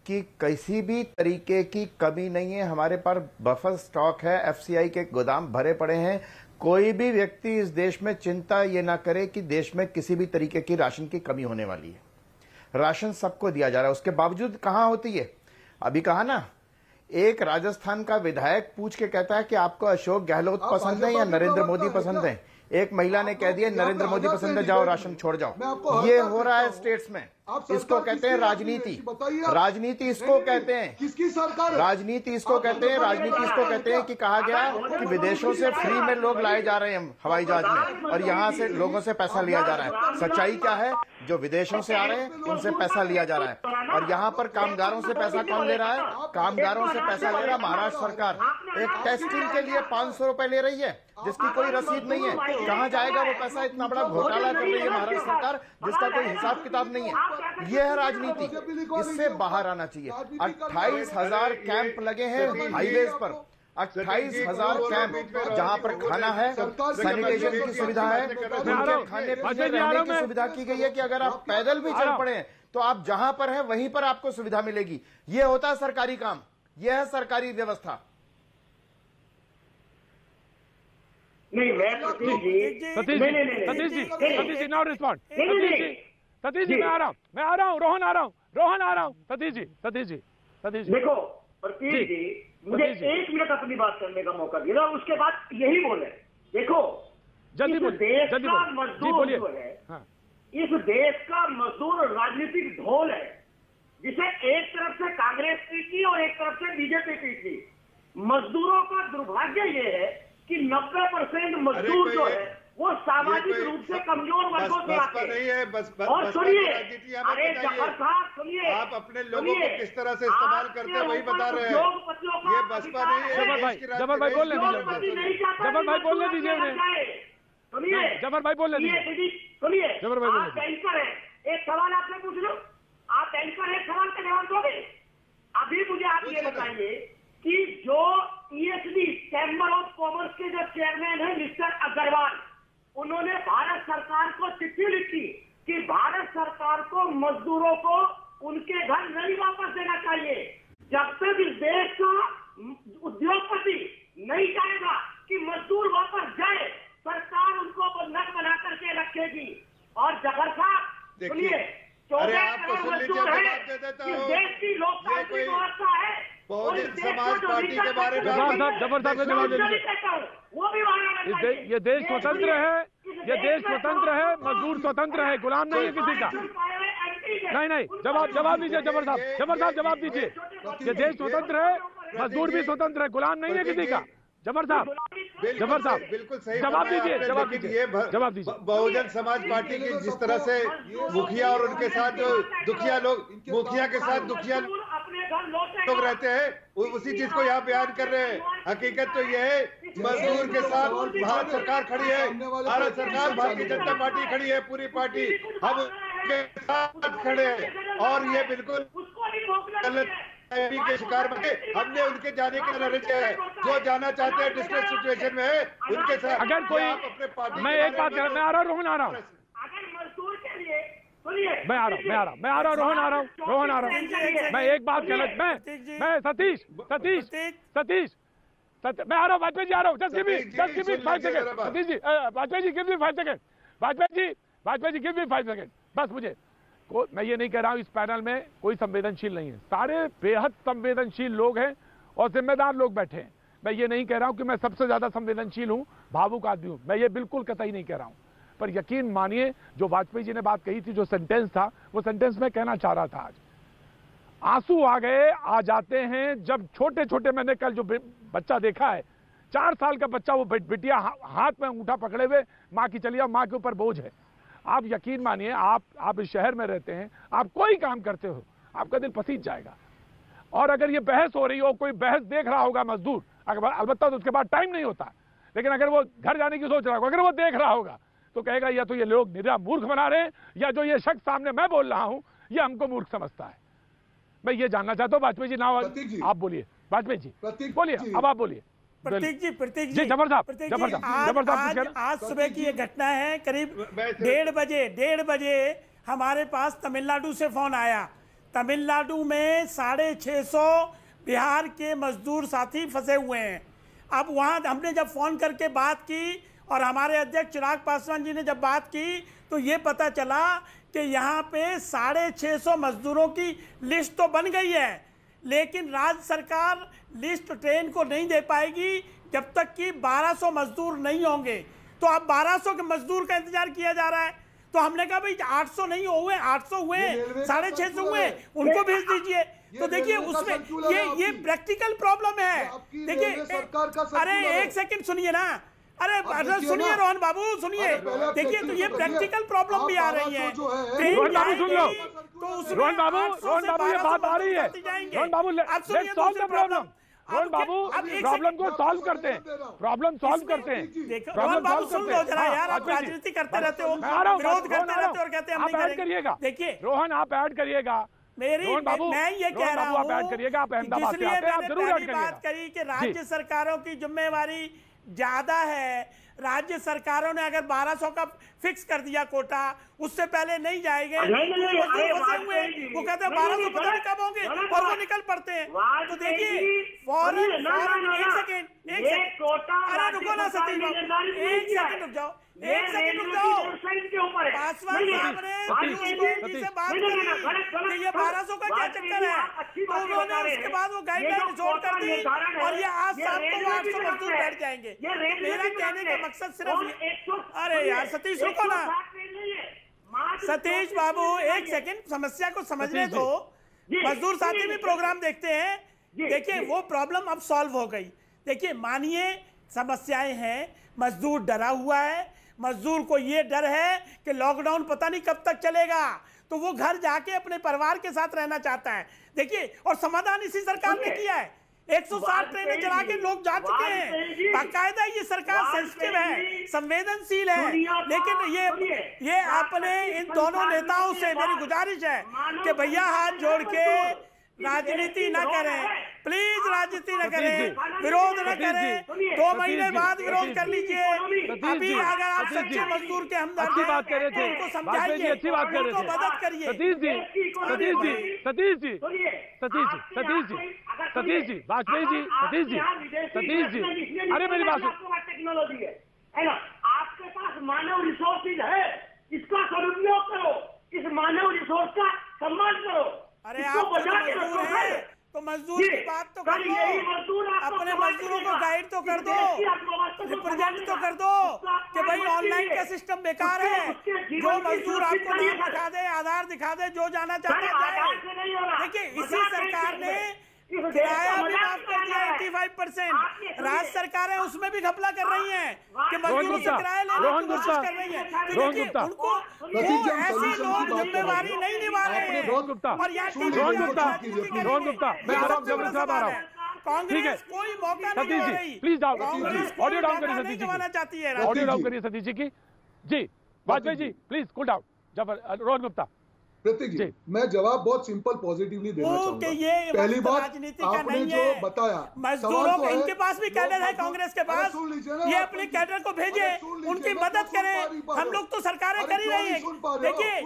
कि किसी भी तरीके की कमी नहीं है, हमारे पास बफर स्टॉक है, एफसीआई के गोदाम भरे पड़े हैं, कोई भी व्यक्ति इस देश में चिंता ये ना करे कि देश में किसी भी तरीके की राशन की कमी होने वाली है। राशन सबको दिया जा रहा है, उसके बावजूद कहां होती है? अभी कहा ना, एक राजस्थान का विधायक पूछ के कहता है कि आपको अशोक गहलोत पसंद है या नरेंद्र मोदी पसंद है। एक महिला ने कह दिया नरेंद्र मोदी पसंद है, जाओ राशन छोड़ जाओ। ये हो रहा है स्टेट्स में। इसको कहते हैं राजनीति। राजनीति इसको कहते हैं। किसकी सरकार? राजनीति इसको कहते हैं। राजनीति इसको कहते हैं कि कहा गया कि विदेशों से फ्री में लोग लाए जा रहे हैं हवाई जहाज में, और यहां से लोगों से पैसा लिया जा रहा है। सच्चाई क्या है? जो विदेशों से आ रहे हैं उनसे पैसा लिया जा रहा है, और यहाँ पर कामगारों से पैसा कौन ले रहा है? कामगारों से पैसा ले रहा है महाराष्ट्र सरकार। एक टेस्टिंग के लिए 500 रुपए ले रही है, जिसकी कोई रसीद नहीं है। कहाँ जाएगा वो पैसा? इतना बड़ा घोटाला कर रही है महाराष्ट्र सरकार, जिसका कोई हिसाब किताब नहीं है। यह है राजनीति, इससे बाहर आना चाहिए। 28,000 कैंप लगे हैं हाईवेज पर, 28,000 कैंप, जहां पर खाना है, सैनिटेशन की सुविधा है, उनके खाने पीने रहने की सुविधा की गई है कि अगर आप पैदल भी चल पड़े तो आप जहां पर हैं वहीं पर आपको सुविधा मिलेगी। यह होता है सरकारी काम, यह है सरकारी व्यवस्था। नहीं, मैं सतीश जी नाउ रिस्पॉन्ड। सतीश जी मैं आ रहा हूँ, रोहन आ रहा हूँ। सतीश जी देखो प्रतीक जी, मुझे 1 मिनट अपनी बात करने का मौका दिया और उसके बाद यही बोले। देखो, जल्दी इस देश का मजदूर जो है, इस देश का मजदूर राजनीतिक ढोल है, जिसे एक तरफ से कांग्रेस पीटी और एक तरफ से बीजेपी पीटी। मजदूरों का दुर्भाग्य ये है कि 90% मजदूर जो है वो सामाजिक रूप से कमजोर वर्गों से आते हैं। और सुनिए, अरे जफर साहब सुनिए, आप अपने लोगों को किस तरह से इस्तेमाल करते हैं वही बता रहे हैं। ये बसपा नहीं है। जफर भाई बोलने दीजिए, जफर भाई बोलने दीजिए उन्हें। सुनिए जफर भाई बोलने दीजिए, सुनिए, जफर भाई बोलने आप एंकर है, एक सवाल आपसे पूछ लो। आप एंकर है, सवाल का जवाब दोगे? अभी मुझे आप ये बताइए कि जो ESD चैम्बर ऑफ कॉमर्स के जो चेयरमैन है मिस्टर अग्रवाल, उन्होंने भारत सरकार को चिट्ठी लिखी कि भारत सरकार को मजदूरों को उनके घर नहीं वापस देना चाहिए। जब तक इस देश का उद्योगपति नहीं चाहेगा कि मजदूर वापस जाए, सरकार उनको बंधक बना करके रखेगी। और जफर साहब सुनिए, 14 करोड़ मजदूर है, इस देश की लोकतांत्रिक व्यवस्था है। बहुजन समाज पार्टी के बारे में जफर साहब ने जवाब दे दीजिए। ये देश स्वतंत्र है, ये देश स्वतंत्र है, मजदूर स्वतंत्र है, गुलाम नहीं है किसी का। नहीं, जवाब दीजिए जफर साहब जवाब दीजिए। ये देश स्वतंत्र है, मजदूर भी स्वतंत्र है, गुलाम नहीं है किसी का। जफर साहब बिल्कुल सही जवाब दीजिए। बहुजन समाज पार्टी की जिस तरह से मुखिया और उनके साथ जो दुखिया लोग, मुखिया के साथ दुखिया लोग रहते हैं, उसी चीज को यहाँ बयान कर रहे हैं। हकीकत तो ये है, मजदूर के साथ भारत सरकार खड़ी है, भारत सरकार भारतीय जनता पार्टी खड़ी है, पूरी पार्टी हम उनके साथ खड़े हैं। और ये बिल्कुल गलत के शिकार बने। हमने उनके जाने का नजरिया है, जो जाना चाहते हैं डिस्ट्रेस सिचुएशन में है उनके साथ। अगर कोई, मैं एक बात कर, मैं आ रहा हूँ, रोहन आ रहा हूँ, मैं आ रहा हूँ, रोहन आ रहा हूँ। मैं एक बात कर, मैं सतीश मैं आ रहा हूँ, वाजपेयी जी आ रहा हूँ। Just give me 5 second Satish ji, Vajpayee ji give me 5 second, Vajpayee ji give me 5 second बस। मुझे मैं ये नहीं कह रहा हूँ इस पैनल में कोई संवेदनशील नहीं है, सारे बेहद संवेदनशील लोग हैं और जिम्मेदार लोग बैठे हैं। मैं ये नहीं कह रहा हूँ कि मैं सबसे ज्यादा संवेदनशील हूँ, भावुक आदमी हूँ, मैं ये बिल्कुल कतई नहीं कह रहा हूँ। पर यकीन मानिए, जो वाजपेयी जी ने बात कही थी, जो सेंटेंस था, वो सेंटेंस मैं कहना चाह रहा था। आज आंसू आ जाते हैं जब छोटे छोटे, मैंने कल जो बच्चा देखा है, 4 साल का बच्चा, वो बिटिया हाथ में अंगूठा पकड़े हुए माँ की चलिए, माँ के ऊपर बोझ है। आप यकीन मानिए, आप इस शहर में रहते हैं, आप कोई काम करते हो, आपका दिल पसीज जाएगा। और अगर ये बहस हो रही हो, कोई बहस देख रहा होगा मजदूर, अलबत्ता तो उसके बाद टाइम नहीं होता, लेकिन अगर वो घर जाने की सोच रहा होगा, अगर वो देख रहा होगा तो कहेगा या तो ये लोग निरा मूर्ख बना रहे हैं, या जो ये शख्स सामने मैं बोल रहा हूं ये हमको मूर्ख समझता है। मैं ये जानना चाहता हूँ, वाजपेयी जी नाव आप बोलिए, वाजपेयी जी बोलिए, अब आप बोलिए। प्रतीक जी जफर साहब, आज सुबह की ये घटना है, करीब 1:30 बजे हमारे पास तमिलनाडु से फोन आया। तमिलनाडु में 650 बिहार के मजदूर साथी फंसे हुए हैं। अब वहां हमने जब फोन करके बात की, और हमारे अध्यक्ष चिराग पासवान जी ने जब बात की तो ये पता चला कि यहाँ पे 650 मजदूरों की लिस्ट तो बन गई है, लेकिन राज्य सरकार लिस्ट ट्रेन को नहीं दे पाएगी जब तक कि 1200 मजदूर नहीं होंगे। तो अब 1200 के मजदूर का इंतजार किया जा रहा है। तो हमने कहा भाई 800 नहीं हुए, 800 हुए, 650 हुए, उनको भेज दीजिए। तो देखिए उसमें ये प्रैक्टिकल प्रॉब्लम है। देखिए अरे एक सेकंड सुनिए ना, अरे सुनिए रोहन बाबू सुनिए, देखिए तो ये प्रैक्टिकल प्रॉब्लम भी आ रही है। रोहन बाबू सुन लो, रोहन बाबू ये बात आ रही है। रोहन बाबू let's solve the problem. Rohan बाबू प्रॉब्लम को सॉल्व करते हैं, प्रॉब्लम सॉल्व करते हैं। रोहन बाबू सुन लो जरा यार, आप राजनीति करते रहते हो, विरोध करते रहते हो और कहते हैं हम नहीं करेंगे। देखिए रोहन आप ऐड करिएगा, मैं ये कह रहा हूँ, आप ऐड करिएगा, आप अहमदाबाद से आते हैं, आप जरूर ऐड करिएगा। बात करी कि राज्य सरकारों की जिम्मेवारी ज्यादा है। राज्य सरकारों ने अगर 1200 का फिक्स कर दिया कोटा, उससे पहले नहीं जाएंगे। वो कहते हैं 1200 पता नहीं कब होंगे और वो निकल पड़ते हैं। तो देखिए फौरन एक सेकेंड अरे रुको ना सतीश बाबू, एक सेकेंड रुक जाओ, एक सेकेंड रुक जाओ। पासवान साहब ने से बात करी कि ये 1200 का क्या चक्कर है, तो उन्होंने उसके बाद वो गाइडलाइन जोड़ कर दी और ये आज शाम को 800 मजदूर बैठ जाएंगे। मेरा कहने का मकसद सिर्फ, अरे यार सतीश रुको ना, सतीश बाबू एक सेकंड समस्या को समझने दो। मजदूर साथी भी प्रोग्राम देखते हैं। देखिए वो प्रॉब्लम अब सॉल्व हो गई। देखिए मानिए समस्याएं हैं, मजदूर डरा हुआ है, मजदूर को ये डर है कि लॉकडाउन पता नहीं कब तक चलेगा, तो वो घर जाके अपने परिवार के साथ रहना चाहता है। देखिए और समाधान इसी सरकार ने किया है। 160 ट्रेनें चला के लोग जा चुके हैं। बाकायदा ये सरकार सेंसिटिव है, संवेदनशील है। लेकिन ये अपने इन दोनों नेताओं से मेरी गुजारिश है कि भैया हाथ जोड़ के राजनीति न करें, प्लीज राजनीति न करें, विरोध न करें। 2 महीने बाद विरोध कर लीजिए। अभी अगर आप सच्चे मजदूर के हमदर्द अच्छी बात कर रहे थे, उनको समझाइए, अच्छी बात कर रहे थे, मदद करिए। सतीश जी वाजपेयी जी, सतीश जी, अरे मेरी बात टेक्नोलॉजी है ना, आपके पास मानव रिसोर्सेज है, इसका सदुपयोग करो, इस मानव रिसोर्स का सम्मान करो। अरे आप तो मजदूर की बात तो कर दो, अपने मजदूरों को गाइड तो कर दो, रिप्रेजेंट तो कर दो कि भाई ऑनलाइन का सिस्टम बेकार है। जो मजदूर आपको नाम दिखा दे, आधार दिखा दे, जो जाना चाहता है। देखिए इसी सरकार ने किराया भी माफ कर दिया 85%। राज्य सरकारें उसमें भी घपला कर रही हैं कि मजदूरों से किराया लेने की कोशिश कर रही हैं। तो देखिए उनको ऐसे लोग जिम्मेवारी नहीं निभा रहे हैं। और रोहन गुप्ता मैं आ रहा हूँ, कांग्रेस कोई मौका नहीं दे रही। प्लीज ऑडियो डाउन करिए सतीश जी चाहती है, ऑडियो डाउन करिए सतीश जी की। जी Vajpayee ji please cool down. Rohan Gupta Prateek ji, मैं जवाब बहुत सिंपल पॉजिटिवली देना चाहूंगा। पहली बात आपने जो बताया, मजदूरों को इनके पास भी कैडर है, कांग्रेस के पास, ये अपने कैडर को भेजे, उनकी मदद करें। हम लोग तो सरकारें कर ही रही है। देखिए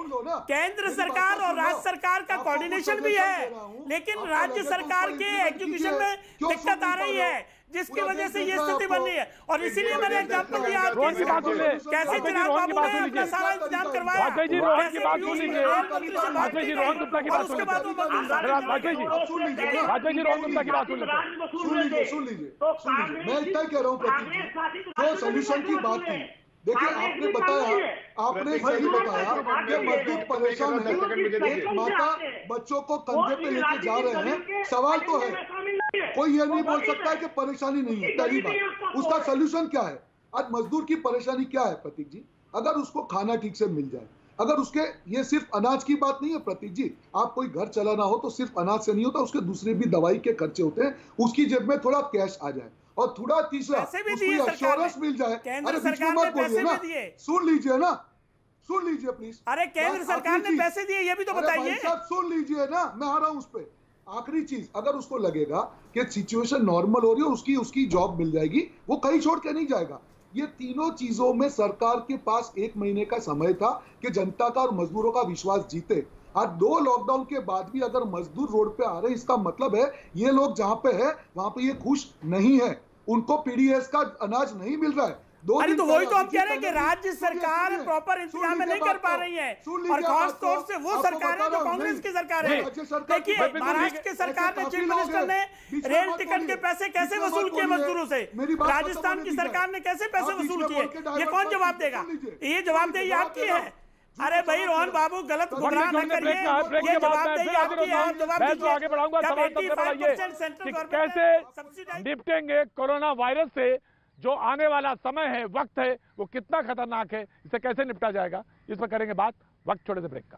केंद्र सरकार और राज्य सरकार का कोऑर्डिनेशन भी है, लेकिन राज्य सरकार के एग्जीक्यूशन में दिक्कत आ रही है, जिसकी वजह से ये स्थिति बन रही है। और इसीलिए मैंने एग्जांपल दिया कैसे चिराग बाबू ने अपना सारा इंतजाम करवाया। वाजपेयी जी रोहन की बात सुन लीजिए, वाजपेयी जी रोहन गुप्ता की बात सुन लीजिए, वाजपेयी जी रोहन गुप्ता की बात सुन लीजिए। मैं इतना कह रहा हूँ प्रतीक जी, जो सोल्यूशन की बात की, देखिए आपने बताया, आपने सही बताया कि मजदूर परेशान है, एक माता बच्चों को कंधे पे लेके जा रहे हैं। सवाल तो है, कोई ये नहीं बोल सकता है कि परेशानी नहीं है। पहली बात, उसका सोल्यूशन क्या है? आज मजदूर की परेशानी क्या है प्रतीक जी? अगर उसको खाना ठीक से मिल जाए, अगर उसके, ये सिर्फ अनाज की बात नहीं है प्रतीक जी, आप कोई घर चलाना हो तो सिर्फ अनाज से नहीं होता, उसके दूसरे भी दवाई के खर्चे होते हैं। उसकी जेब में थोड़ा कैश आ जाए और थोड़ा तीसरा उसको एश्योरेंस मिल जाए। अरे बीच में मत बोलिए ना, सुन लीजिए ना, सुन लीजिए प्लीज। अरे केंद्र सरकार ने पैसे दिए, ये भी तो बताइए। सुन लीजिए ना, मैं आ रहा हूं उस पे। आखिरी चीज, अगर उसको लगेगा कि सिचुएशन नॉर्मल हो रही है, उसकी जॉब मिल जाएगी, वो कहीं छोड़ के नहीं जाएगा। ये तीनों चीजों में सरकार के पास 1 महीने का समय था कि जनता का और मजदूरों का विश्वास जीते। आज 2 लॉकडाउन के बाद भी अगर मजदूर रोड पे आ रहे हैं, इसका मतलब है ये लोग जहां पे है वहां पे ये खुश नहीं है, उनको पीडीएस का अनाज नहीं मिल रहा है। अरे तो वही तो हम कह रहे हैं कि राज्य सरकार प्रॉपर इंतजाम नहीं कर पा रही है, और खास तौर से वो सरकार है जो कांग्रेस की सरकार है। देखिए महाराष्ट्र की सरकार ने, चीफ मिनिस्टर ने रेल टिकट के पैसे कैसे वसूल किए मजदूरों से, राजस्थान की सरकार ने कैसे पैसे वसूल किए, ये कौन जवाब देगा? ये जवाबदेही आपकी है। अरे भाई रोहन बाबू गलत गुमराह न करिए, ये जवाबदेही आपकी है, आप जवाब दीजिए। आगे बढ़ाऊंगा, सवाल तब तक बढ़ाइए कि कैसे निपटेंगे कोरोना वायरस से, जो आने वाला समय है, वक्त है, वो कितना खतरनाक है, इसे कैसे निपटा जाएगा, इस पर करेंगे बात वक्त छोटे से ब्रेक का।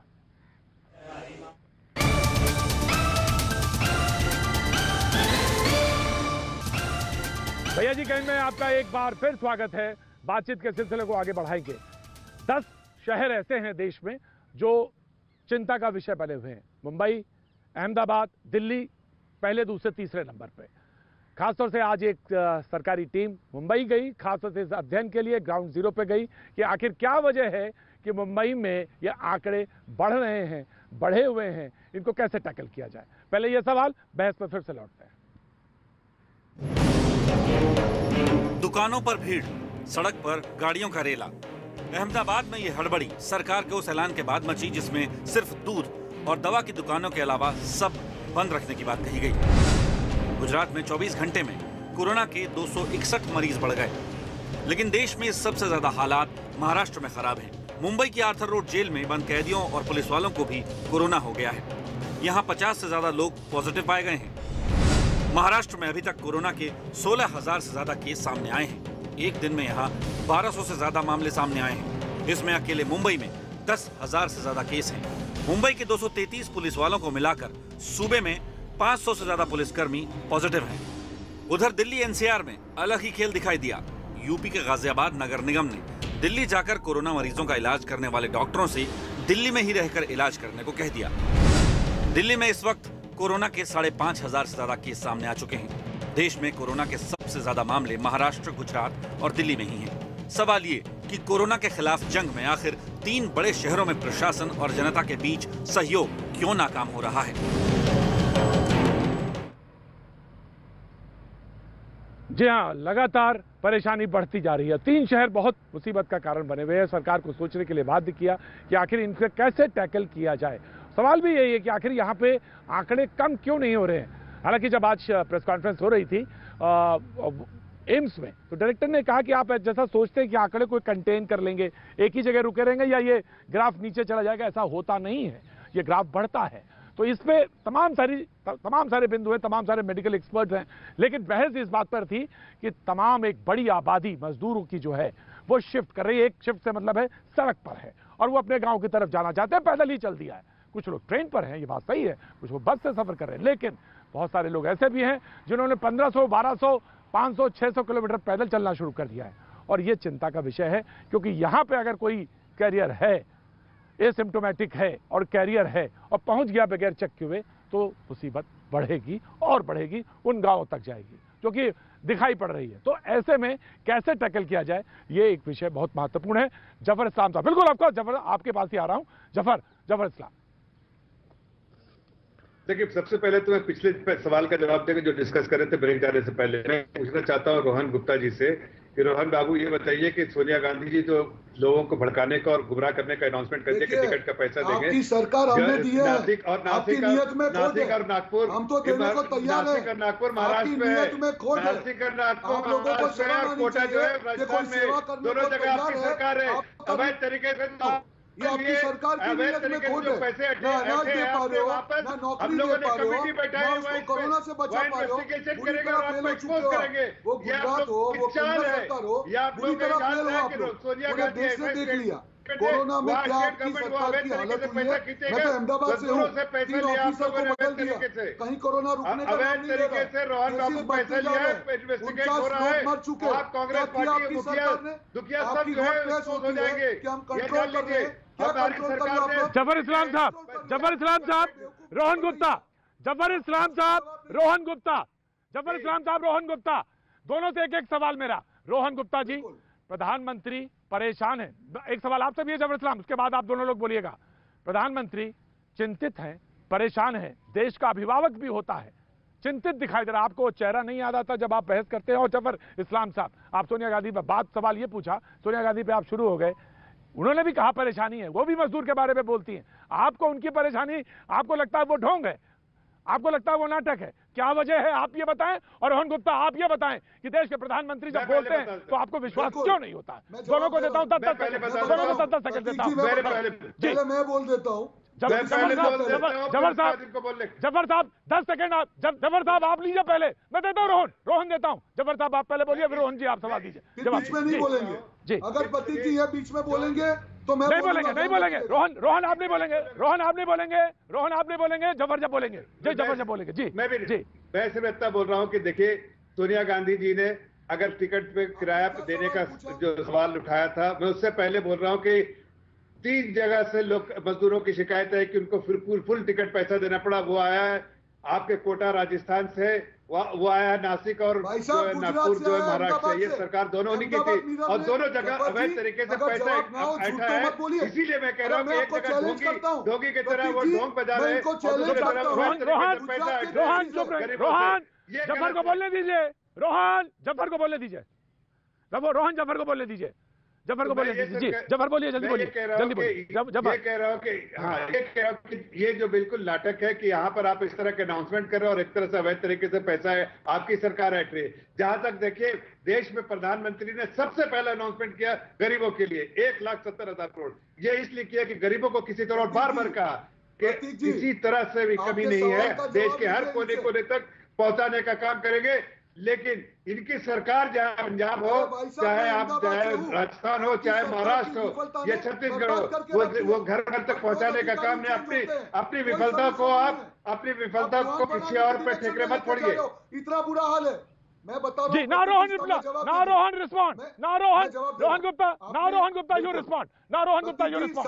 भैया जी कहने में आपका एक बार फिर स्वागत है। बातचीत के सिलसिले को आगे बढ़ाएंगे। 10 शहर ऐसे हैं देश में जो चिंता का विषय बने हुए हैं। मुंबई, अहमदाबाद, दिल्ली पहले, दूसरे, तीसरे नंबर पे। खासतौर से आज एक सरकारी टीम मुंबई गई, खासतौर से इस अध्ययन के लिए ग्राउंड जीरो पे गई कि आखिर क्या वजह है कि मुंबई में ये आंकड़े बढ़ रहे हैं, बढ़े हुए हैं, इनको कैसे टैकल किया जाए। पहले ये सवाल, बहस पर फिर से लौटते हैं। दुकानों पर भीड़, सड़क पर गाड़ियों का रेला। अहमदाबाद में ये हड़बड़ी सरकार के उस ऐलान के बाद मची जिसमें सिर्फ दूध और दवा की दुकानों के अलावा सब बंद रखने की बात कही गई। गुजरात में 24 घंटे में कोरोना के 261 मरीज बढ़ गए, लेकिन देश में सबसे ज्यादा हालात महाराष्ट्र में खराब हैं। मुंबई की आर्थर रोड जेल में बंद कैदियों और पुलिस वालों को भी कोरोना हो गया है। यहाँ 50 से ज्यादा लोग पॉजिटिव पाए गए हैं। महाराष्ट्र में अभी तक कोरोना के 16,000 से ज्यादा केस सामने आए हैं। एक दिन में यहाँ 1200 से ज्यादा मामले सामने आए हैं। इसमें अकेले मुंबई में 10,000 से ज्यादा केस हैं। मुंबई के 233 पुलिस वालों को मिलाकर सूबे में 500 से ज्यादा पुलिसकर्मी पॉजिटिव हैं। उधर दिल्ली एनसीआर में अलग ही खेल दिखाई दिया। यूपी के गाजियाबाद नगर निगम ने दिल्ली जाकर कोरोना मरीजों का इलाज करने वाले डॉक्टरों से दिल्ली में ही रहकर इलाज करने को कह दिया। दिल्ली में इस वक्त कोरोना के 5,500 से ज्यादा केस सामने आ चुके हैं। देश में कोरोना के सबसे ज्यादा मामले महाराष्ट्र, गुजरात और दिल्ली में ही हैं। सवाल ये कि कोरोना के खिलाफ जंग में आखिर 3 बड़े शहरों में प्रशासन और जनता के बीच सहयोग क्यों नाकाम हो रहा है। जी हाँ, लगातार परेशानी बढ़ती जा रही है। 3 शहर बहुत मुसीबत का कारण बने हुए हैं। सरकार को सोचने के लिए बाध्य किया कि आखिर इनसे कैसे टैकल किया जाए। सवाल भी यही है कि आखिर यहाँ पे आंकड़े कम क्यों नहीं हो रहे हैं। हालांकि जब आज प्रेस कॉन्फ्रेंस हो रही थी एम्स में, तो डायरेक्टर ने कहा कि आप जैसा सोचते हैं कि आंकड़े को कंटेन कर लेंगे, एक ही जगह रुके रहेंगे या ये ग्राफ नीचे चला जाएगा, ऐसा होता नहीं है, ये ग्राफ बढ़ता है। तो इस पे तमाम सारे बिंदु हैं, तमाम सारे मेडिकल एक्सपर्ट्स हैं, लेकिन बहस इस बात पर थी कि तमाम एक बड़ी आबादी मजदूरों की जो है वो शिफ्ट कर रही है। एक शिफ्ट से मतलब है सड़क पर है और वो अपने गाँव की तरफ जाना चाहते हैं, पैदल ही चल दिया है। कुछ लोग ट्रेन पर हैं, ये बात सही है, कुछ लोग बस से सफर कर रहे हैं, लेकिन बहुत सारे लोग ऐसे भी हैं जिन्होंने 1500, 1200, 500, 600 किलोमीटर पैदल चलना शुरू कर दिया है। और ये चिंता का विषय है, क्योंकि यहाँ पे अगर कोई कैरियर है, एसिम्प्टोमेटिक है और कैरियर है और पहुंच गया बगैर चेक किए, तो मुसीबत बढ़ेगी और बढ़ेगी, उन गांवों तक जाएगी जो कि दिखाई पड़ रही है। तो ऐसे में कैसे टैकल किया जाए, ये एक विषय बहुत महत्वपूर्ण है। जफर इस्लाम साहब, बिल्कुल आपका जफर, आपके पास ही आ रहा हूं। जफर इस्लाम, देखिए, सबसे पहले तो मैं पिछले सवाल का जवाब देकर जो डिस्कस कर रहे थे ब्रेक जाने से पहले, मैं पूछना चाहता हूं रोहन गुप्ता जी से कि रोहन बाबू ये बताइए कि सोनिया गांधी जी जो लोगों को भड़काने का और गुमराह करने का अनाउंसमेंट कर दिया कि टिकट का पैसा देंगे, आपकी सरकार हमने दी है, नासिक और नागपुर, हम तो देने को तैयार है। नासिक और नागपुर महाराष्ट्र में, नासिक और नागपुर महाराष्ट्र में, और कोटा जो है राजस्थान में, दोनों जगह आपकी सरकार है। अवैध तरीके से ये आपकी सरकार की नीयत में खोट है। ना अनाज दे पा रहे हो, ना नौकरी दे पा रहे हो, ना उसको कोरोना से बचा पा रहे हो, पूरी तरह फेल हो चुके हो। वो गुजरात हो, वो केंद्र सरकार हो, पूरी तरह फेल हो आप लोग। पूरे देश ने देख लिया कोरोना में क्या आपकी सरकार की हालत हुई है। मैं तो अहमदाबाद से हूँ, 3 ऑफिसर को बदल दिया, कहीं कोरोना रुकने का नाम नहीं ले रहा। कैसी बढ़ती जा रहा है, 49 लोग मर चुके हैं। क्या किया आपकी सरकार ने? आपकी रोड प्रेस होती है कि हम कंट्रोल कर रहे हैं, क्या कंट्रोल कर रहे हैं आप? जफर इस्लाम साहब, रोहन गुप्ता, जफर इस्लाम साहब, रोहन गुप्ता, दोनों से एक सवाल मेरा। रोहन गुप्ता जी, प्रधानमंत्री परेशान है, एक सवाल आपसे भी है जफर इस्लाम, उसके बाद आप दोनों लोग बोलिएगा। प्रधानमंत्री चिंतित हैं, परेशान है, देश का अभिभावक भी होता है, चिंतित दिखाई दे रहा। आपको वो चेहरा नहीं याद आता जब आप बहस करते हैं। और जफर इस्लाम साहब, आप सोनिया गांधी पर सवाल ये पूछा, सोनिया गांधी पे आप शुरू हो गए। उन्होंने भी कहा परेशानी है, वो भी मजदूर के बारे में बोलती हैं। आपको उनकी परेशानी, आपको लगता है वो ढोंग है, आपको लगता है वो नाटक है, क्या वजह है आप ये बताएं। और रोहन गुप्ता आप ये बताएं कि देश के प्रधानमंत्री जब बोलते हैं तो आपको विश्वास क्यों नहीं होता। दोनों को देता हूं 10 सेकंड, दोनों को 10 सेकंड देता हूं। पहले मैं बोल देता हूं। जफर साहब 10 सेकंड, जफर साहब आप लीजिए पहले, मैं देता हूँ रोहन देता हूँ। जफर साहब आप पहले बोलिए, फिर रोहन जी आप सवाल दीजिए। बीच में नहीं बोलेंगे जी। अगर प्रतीक जी ये बीच में बोलेंगे तो मैं नहीं बोलेंगे। रोहन आप नहीं बोलेंगे, रोहन आप नहीं बोलेंगे, जफर जब बोलेंगे जी, जफर जब बोलेंगे जी। मैं सिर्फ इतना बोल रहा हूँ कि देखिए, सोनिया गांधी जी ने अगर टिकट पे किराया देने का जो सवाल उठाया था, मैं उससे पहले बोल रहा हूँ कि 3 जगह से लोग मजदूरों की शिकायत है कि उनको फुल टिकट पैसा देना पड़ा। वो आया है आपके कोटा राजस्थान से, वो आया है नासिक और नागपुर जो है महाराष्ट्र से। ये सरकार दोनों उन्हीं की थी और दोनों जगह अवैध तरीके से पैसा ऐठा है। इसीलिए मैं कह रहा हूँ कि एक जगह ढोंगी की तरह वो ढोंग बजा रहे हैं, रोहन जफर को बोलने दीजिए, रोहन जफर को बोलने दीजिए, रोहन जफर को बोलने दीजिए, जफर को बोलिए जी। जफर बोलिए, जल्दी बोलिए, जल्दी बोलिए। ये कह रहा हूँ कि ये जो बिल्कुल नाटक है कि यहाँ पर आप इस तरह के अनाउंसमेंट कर रहे हो और एक तरह से अवैध तरीके से पैसा है, आपकी सरकार ऐठ रही है। जहां तक देखिए, देश में प्रधानमंत्री ने सबसे पहले अनाउंसमेंट किया गरीबों के लिए 1,70,000 करोड़। ये इसलिए किया कि गरीबों को किसी तरह, बार बार कहा कि किसी तरह से भी कमी नहीं है, देश के हर कोने कोने तक पहुंचाने का काम करेंगे। लेकिन इनकी सरकार चाहे पंजाब हो, चाहे राजस्थान हो, चाहे महाराष्ट्र हो या छत्तीसगढ़ हो, वो घर घर तक पहुंचाने का काम नहीं। अपनी विफलता को किसी और पे ठेकरे मत फोड़िए। इतना बुरा हाल है, मैं बता रहा हूं। ना रोहन रिस्पॉन्ड, ना रोहन गुप्ता यू रिस्पॉन्ड, ना रोहन गुप्ता यू रिस्पॉन्ड।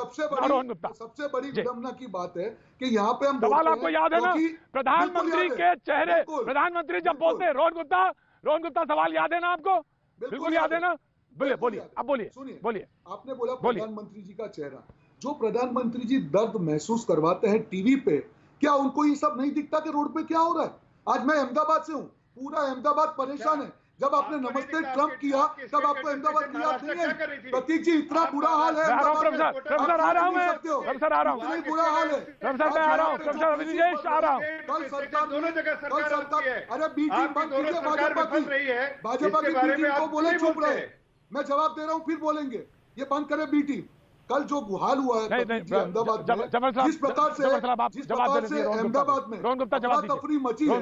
सबसे बड़ी विडंबना की बात है कि यहाँ पे हम सवाल आपको याद है ना, प्रधानमंत्री के चेहरे, प्रधानमंत्री जब बोलते हैं, रोहन गुप्ता सवाल याद है ना आपको? बिल्कुल याद है ना? बोलिए, अब बोलिए। आपने बोला प्रधानमंत्री जी का चेहरा, जो प्रधानमंत्री जी दर्द महसूस करवाते हैं टीवी पे, क्या उनको ये सब नहीं दिखता कि रोड पे क्या हो रहा है? आज मैं अहमदाबाद से हूँ, पूरा अहमदाबाद परेशान है। जब आपने नमस्ते ट्रंप किया तब आपको अहमदाबाद की याद नहीं है? प्रतीक जी, इतना बुरा हाल है। प्रोफेसर आ रहा हूँ मैं, प्रोफेसर आ रहा हूँ, इतना बुरा हाल है। प्रोफेसर मैं आ रहा हूँ, प्रोफेसर अविनिश आ रहा हूँ। कल सरकार, दोनों जगह सरकार, अरे बीटी बंद कीजिए भाजपा की मीटिंग को बोले चुप रहे। मैं जवाब दे रहा हूँ, फिर बोलेंगे ये बंद करे बीटी। कल जो हाल हुआ है अहमदाबाद में, जिस प्रकार से अहमदाबाद में तफरी मची है,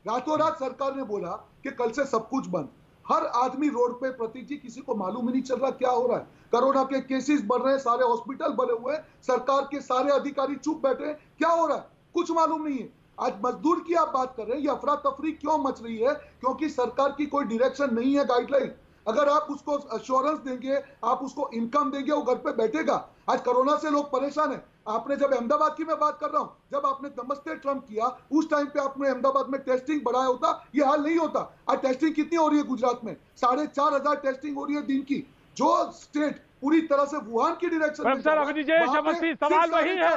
रातों रात सरकार ने बोला कि कल से सब कुछ बंद। हर आदमी रोड पे, प्रतीक जी, किसी को मालूम ही नहीं चल रहा क्या हो रहा है। कोरोना के केसेस बढ़ रहे हैं, सारे हॉस्पिटल भरे हुए हैं, सरकार के सारे अधिकारी चुप बैठे हैं, क्या हो रहा है कुछ मालूम नहीं है। आज मजदूर की आप बात कर रहे हैं, ये अफरा तफरी क्यों मच रही है? क्योंकि सरकार की कोई डायरेक्शन नहीं है, गाइडलाइन। अगर आप उसको अश्योरेंस देंगे, आप उसको इनकम देंगे, वो घर पे बैठेगा। आज कोरोना से लोग परेशान है। आपने जब अहमदाबाद की मैं बात कर रहा हूं, जब आपने नमस्ते ट्रंप किया, उस टाइम पे आपने अहमदाबाद में टेस्टिंग बढ़ाया होता, ये हाल नहीं होता। आज टेस्टिंग कितनी हो रही है गुजरात में? 4,500 टेस्टिंग हो रही है दिन की। जो स्टेट पूरी तरह से वुहान की डायरेक्शन में, सवाल वही है,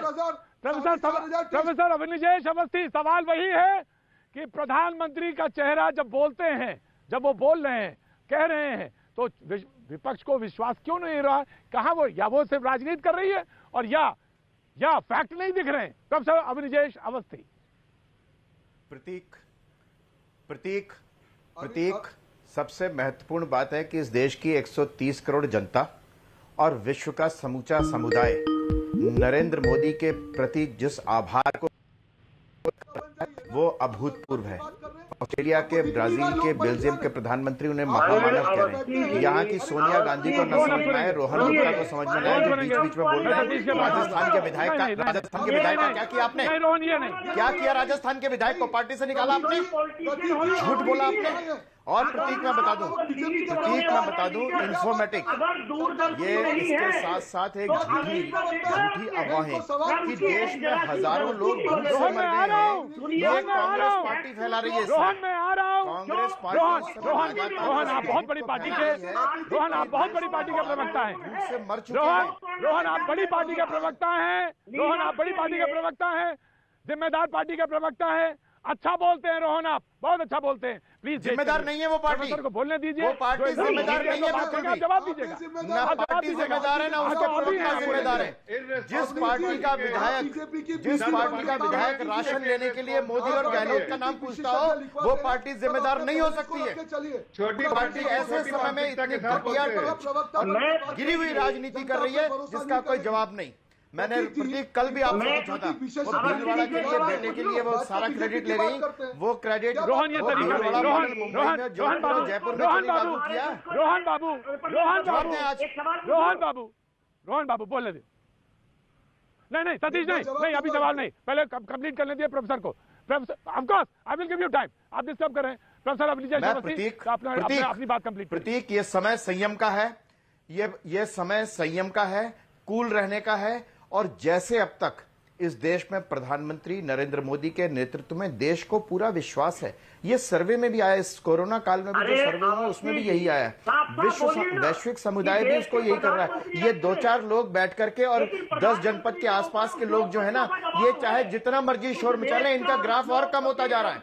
प्रोफेसर अविनिश अवस्थी, सवाल वही है कि प्रधानमंत्री का चेहरा जब बोलते हैं, जब वो बोल रहे हैं, कह रहे हैं, तो विपक्ष को विश्वास क्यों नहीं रहा? कहां वो, या वो सिर्फ राजनीति कर रही है और या फैक्ट नहीं दिख रहे हैं? प्रोफेसर अविनिश अवस्थी। प्रतीक, सबसे महत्वपूर्ण बात है कि इस देश की 130 करोड़ जनता और विश्व का समूचा समुदाय नरेंद्र मोदी के प्रति जिस आभार को, वो अभूतपूर्व है। ऑस्ट्रेलिया के, ब्राजील के, बेल्जियम के प्रधानमंत्री उन्हें महामानव कह रहे हैं। यहाँ की सोनिया गांधी को न समझ में आए, रोहन गुप्ता को समझ में आए, जो बीच बीच में बोल रहे हैं। राजस्थान के विधायक का क्या किया आपने? क्या किया राजस्थान के विधायक को? पार्टी से निकाला आपने, झूठ बोला आपने। और प्रतीक मैं बता दूं इंफॉर्मेटिक, ये इसके साथ साथ एक झूठी अफवाहें कि देश में हजारों लोग भूख से मर रहे हैं, ये कांग्रेस पार्टी फैला रही है। कांग्रेस पार्टी, रोहन आप बहुत बड़ी पार्टी के, रोहन आप बहुत बड़ी पार्टी के प्रवक्ता हैं, रोहन आप बड़ी पार्टी के प्रवक्ता हैं, रोहन आप बड़ी पार्टी के प्रवक्ता हैं, जिम्मेदार पार्टी के प्रवक्ता हैं। अच्छा बोलते हैं रोहन, आप बहुत अच्छा बोलते हैं। प्लीज जिम्मेदार नहीं है वो पार्टी, प्रोफेसर को बोलने दीजिए। वो पार्टी जिम्मेदार नहीं है बिल्कुल भी। जवाब दीजिएगा, ना पार्टी जिम्मेदार है ना उसके प्रवक्ता जिम्मेदार है। जिस पार्टी का विधायक राशन लेने के लिए मोदी और गहलोत का नाम पूछता हो, वो पार्टी जिम्मेदार नहीं हो सकती है। छोटी पार्टी ऐसे समय में इतनी घटिया गिरी हुई राजनीति कर रही है जिसका कोई जवाब नहीं। मैंने प्रतीक कल भी आपसे पूछा था, वो भीलवाड़ा के लिए देने के लिए वो सारा क्रेडिट ले रही, वो क्रेडिट रोहन ये तरीका नहीं, रोहन बाबू, जयपुर में लागू किया। रोहन बाबू बोलने दे। नहीं सतीश नहीं, अभी सवाल नहीं, पहले कंप्लीट करने दिए प्रोफेसर को। Professor of course I will give you time, आप डिस्टर्ब कर रहे हैं प्रोफेसर। अपनी बात कंप्लीट। प्रतीक ये समय संयम का है, ये समय संयम का है, कूल रहने का है। और जैसे अब तक इस देश में प्रधानमंत्री नरेंद्र मोदी के नेतृत्व में देश को पूरा विश्वास है, ये सर्वे में भी आया, इस कोरोना काल में भी जो सर्वे हुआ उसमें भी यही आया है। वैश्विक समुदाय भी उसको यही कर रहा है। ये 2-4 लोग बैठ करके और 10 जनपद के आसपास के लोग जो है ना, ये चाहे जितना मर्जी शोर मचा ले, इनका ग्राफ और कम होता जा रहा है,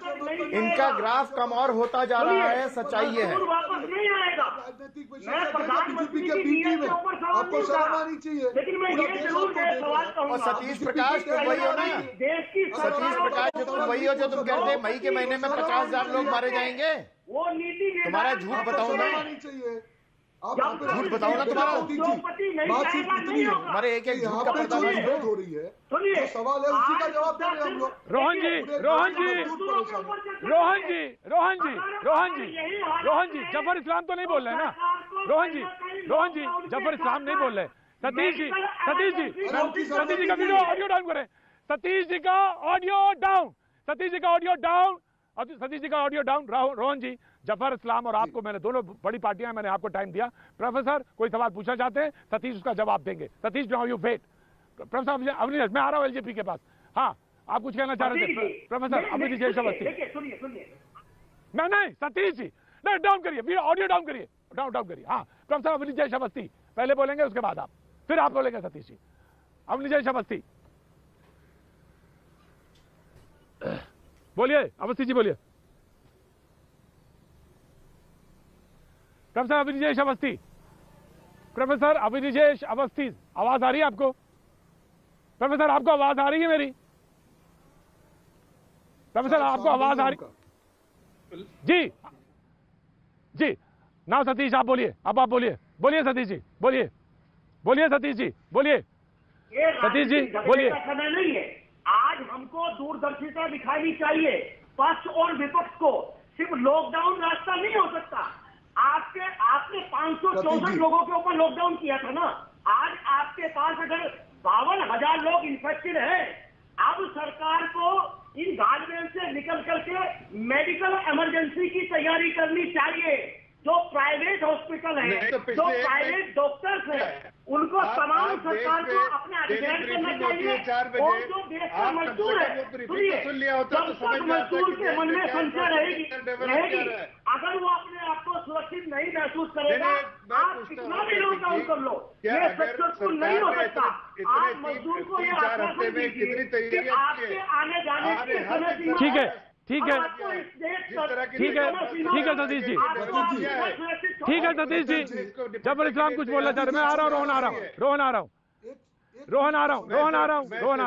इनका ग्राफ कम और होता जा रहा है। सच्चाई ये है। बीजेपी के बीच में आपको शर्म आनी चाहिए। और सतीश प्रकाश तुम वही हो ना, सतीश प्रकाश जो तुम वही हो जो तुम कहते हैं मई के महीने में 50,000 लोग मारे जाएंगे। तुम्हारा झूठ बताओ ना, झूठ बताओ ना तुम्हारा। बात सिर्फ इतनी है, हमारे एक झूठ का पर्दाफाश हो रही है, जो सवाल है उसी का जवाब दे रहे हैं हम लोग। रोहन जी जफर इस्लाम तो नहीं बोल रहे ना। रोहन जी जफर इस्लाम नहीं बोल रहे। सतीश जी का वीडियो ऑडियो डाउन करें। सतीश जी का ऑडियो डाउन। रोहन जी, जफर इस्लाम और आपको मैंने, दोनों बड़ी पार्टियां, मैंने आपको टाइम दिया। प्रोफेसर कोई सवाल पूछना चाहते हैं, सतीश उसका जवाब देंगे। Satish now you wait. Professor Avnish, मैं आ रहा हूँ एलजेपी के पास। हाँ, आप कुछ कहना चाह रहे थे प्रोफेसर अवनीश अवस्थी। नहीं सतीश जी, नहीं डाउन करिए, ऑडियो डाउन करिए, डाउन करिए। हाँ, प्रोफेसर अवनीश अवस्थी पहले बोलेंगे, उसके बाद आप, फिर आप बोलेंगे सतीश जी। अवनीश अवस्थी बोलिए, अवस्थी जी बोलिए। प्रोफेसर अभिनिजेश अवस्थी, प्रोफेसर अभिनिजेश अवस्थी, आवाज आ रही है आपको? प्रोफेसर आपको आवाज आ रही है मेरी? प्रोफेसर आपको आवाज आ रही? जी नाउ सतीश आप बोलिए, अब आप बोलिए सतीश जी, बोलिए सतीश जी, बोलिए सतीश जी, बोलिए। समय नहीं है, आज हमको दूरदर्शिता दिखानी चाहिए पक्ष और विपक्ष को। सिर्फ लॉकडाउन रास्ता नहीं हो सकता। आपने 564 लोगों के ऊपर लॉकडाउन किया था ना। आज आपके पास अगर 52,000 लोग इन्फेक्टेड हैं, अब सरकार को इन गाइडलाइन से निकल करके मेडिकल इमरजेंसी की तैयारी करनी चाहिए। जो प्राइवेट हॉस्पिटल है, जो प्राइवेट डॉक्टर्स हैं, उनको तमाम सरकार को अपने अधिकार करना चाहिए। और जो देश का मजदूर है, सुनिए, जब तक मजदूर के मन में संशय रहेगी, अगर वो अपने आप को सुरक्षित नहीं महसूस करेगा, आप कितना भी लॉकडाउन कर लो, ये सक्सेसफुल नहीं हो सकता। आप मजदूर को ये आश्वासन दीजिए कि आपके आने जाने की समय सीमा ठीक है सतीश जी, जफर इस्लाम कुछ बोलना चाह रहे, मैं आ रहा हूँ, रोहन आ रहा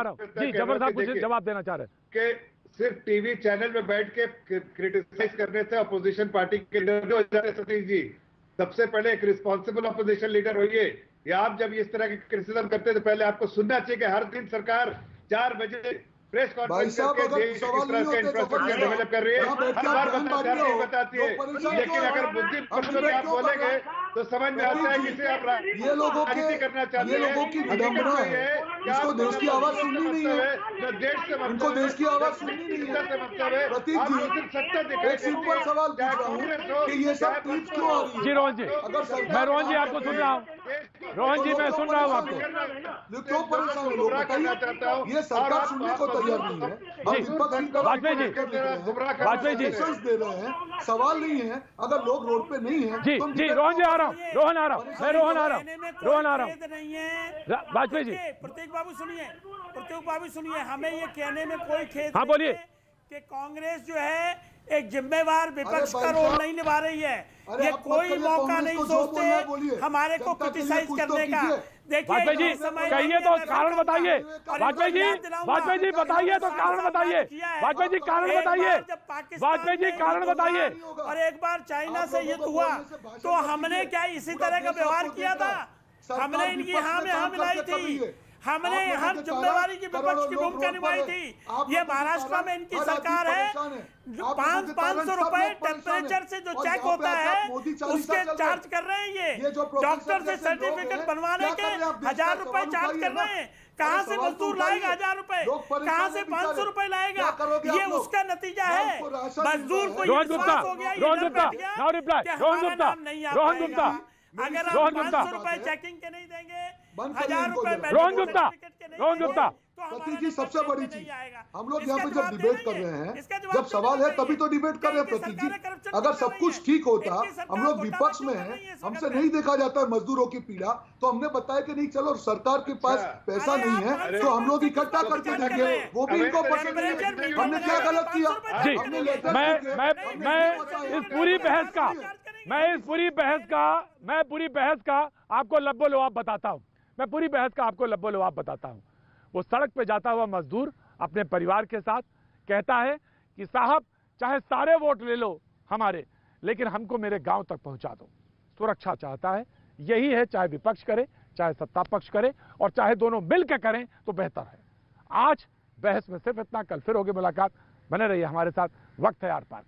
हूँ। जी जफर साहब कुछ जवाब देना चाह रहे हैं कि सिर्फ टीवी चैनल में बैठ के क्रिटिसाइज करने से अपोजिशन पार्टी के लीडर हो जाते। सतीश जी, सबसे पहले एक रिस्पॉन्सिबल अपोजिशन लीडर होइए। या आप जब इस तरह की क्रिटिसिज्म करते हैं तो पहले आपको सुनना चाहिए कि हर दिन सरकार 4 बजे प्रेस कॉन्फ्रेंस करके इंफ्रास्ट्रक्चर डेवलप कर रही है, हर बार बताती है। लेकिन अगर बुद्धि पक्षों आप बोलेंगे तो समझ में आता है कि आप राजनीति करना चाहते हैं। ये लोगों की विडंबना है, इसको देश की आवाज सुननी नहीं है, देश से इनको देश की आवाज सुननी नहीं है। प्रतीक जी, एक सिंपल सवाल पूछ रहा हूँ कि ये सब ट्वीट क्यों आ रही है? जी रोहन जी, मैं रोहन जी आपको सुन रहा हूँ। रोहन जी मैं सुन रहा हूँ आपको। क्यों परेशान हो? बताइए, ये सरकार सुनने को तैयार नहीं है। वाजपेयी जी दे रहे हैं, सवाल नहीं है। अगर लोग रोड पे नहीं है जी रोहन जी आ रहा हूँ, मैं रोहन आ रहा हूँ। वाजपेयी जी, प्रतीक बाबू सुनिए, हमें ये कहने में कोई खेद हाँ बोलिए कि कांग्रेस जो है एक जिम्मेवार विपक्ष का रोल नहीं निभा रही है। ये कोई मौका नहीं सोचते हमारे को क्रिटिसाइज करने का। वाजपेयी जी कहिए तो कारण बताइए, वाजपेयी जी बताइए तो कारण बताइए, वाजपेयी जी कारण बताइए, वाजपेयी जी कारण बताइए। और एक बार चाइना से युद्ध हुआ तो हमने क्या इसी तरह का व्यवहार किया था? हमने इनकी हाँ में हाँ मिलाई थी, हमने हर जिम्मेवारी की विपक्ष की भूमिका निभाई थी। ये महाराष्ट्र में इनकी सरकार है, 500 रुपए टेम्परेचर से जो चेक होता है उसके चार्ज कर रहे हैं। ये डॉक्टर से सर्टिफिकेट बनवाने के 1000 रुपए चार्ज कर रहे हैं। कहाँ से मजदूर लाएगा 1000 रुपए? कहाँ से 500 रुपए लाएगा? ये उसका नतीजा है। मजदूर को रोहन गुप्ता, रोहन गुप्ता, नाउ रिप्लाई, रोहन गुप्ता, रोहन गुप्ता, अगर आप 500 रुपए चेकिंग के नहीं देंगे, 1000 रुपए रोहन गुप्ता, रोहन गुप्ता, प्रतीक जी सबसे बड़ी चीज हम लोग यहाँ पे जब डिबेट कर रहे हैं, जब सवाल है तभी तो डिबेट कर रहे हैं प्रतीक जी। अगर सब कुछ ठीक होता, हम लोग विपक्ष में हैं, हमसे नहीं देखा जाता है मजदूरों की पीड़ा, तो हमने बताया कि नहीं चलो सरकार के पास पैसा नहीं है तो हम लोग इकट्ठा करके देंगे, वो भी इनको पसंद नहीं है। हमने क्या गलत किया? जी मैं इस पूरी बहस का आपको लब्बो लुआब बताता हूँ। मैं पूरी बहस का आपको लब्बो लुआब बताता हूँ। वो सड़क पे जाता हुआ मजदूर अपने परिवार के साथ कहता है कि साहब चाहे सारे वोट ले लो हमारे, लेकिन हमको मेरे गांव तक पहुंचा दो। सुरक्षा चाहता है। यही है, चाहे विपक्ष करे, चाहे सत्ता पक्ष करे, और चाहे दोनों मिलकर करें तो बेहतर है। आज बहस में सिर्फ इतना, कल फिर होगी मुलाकात। बने रहिए हमारे साथ। वक्त है आर पार।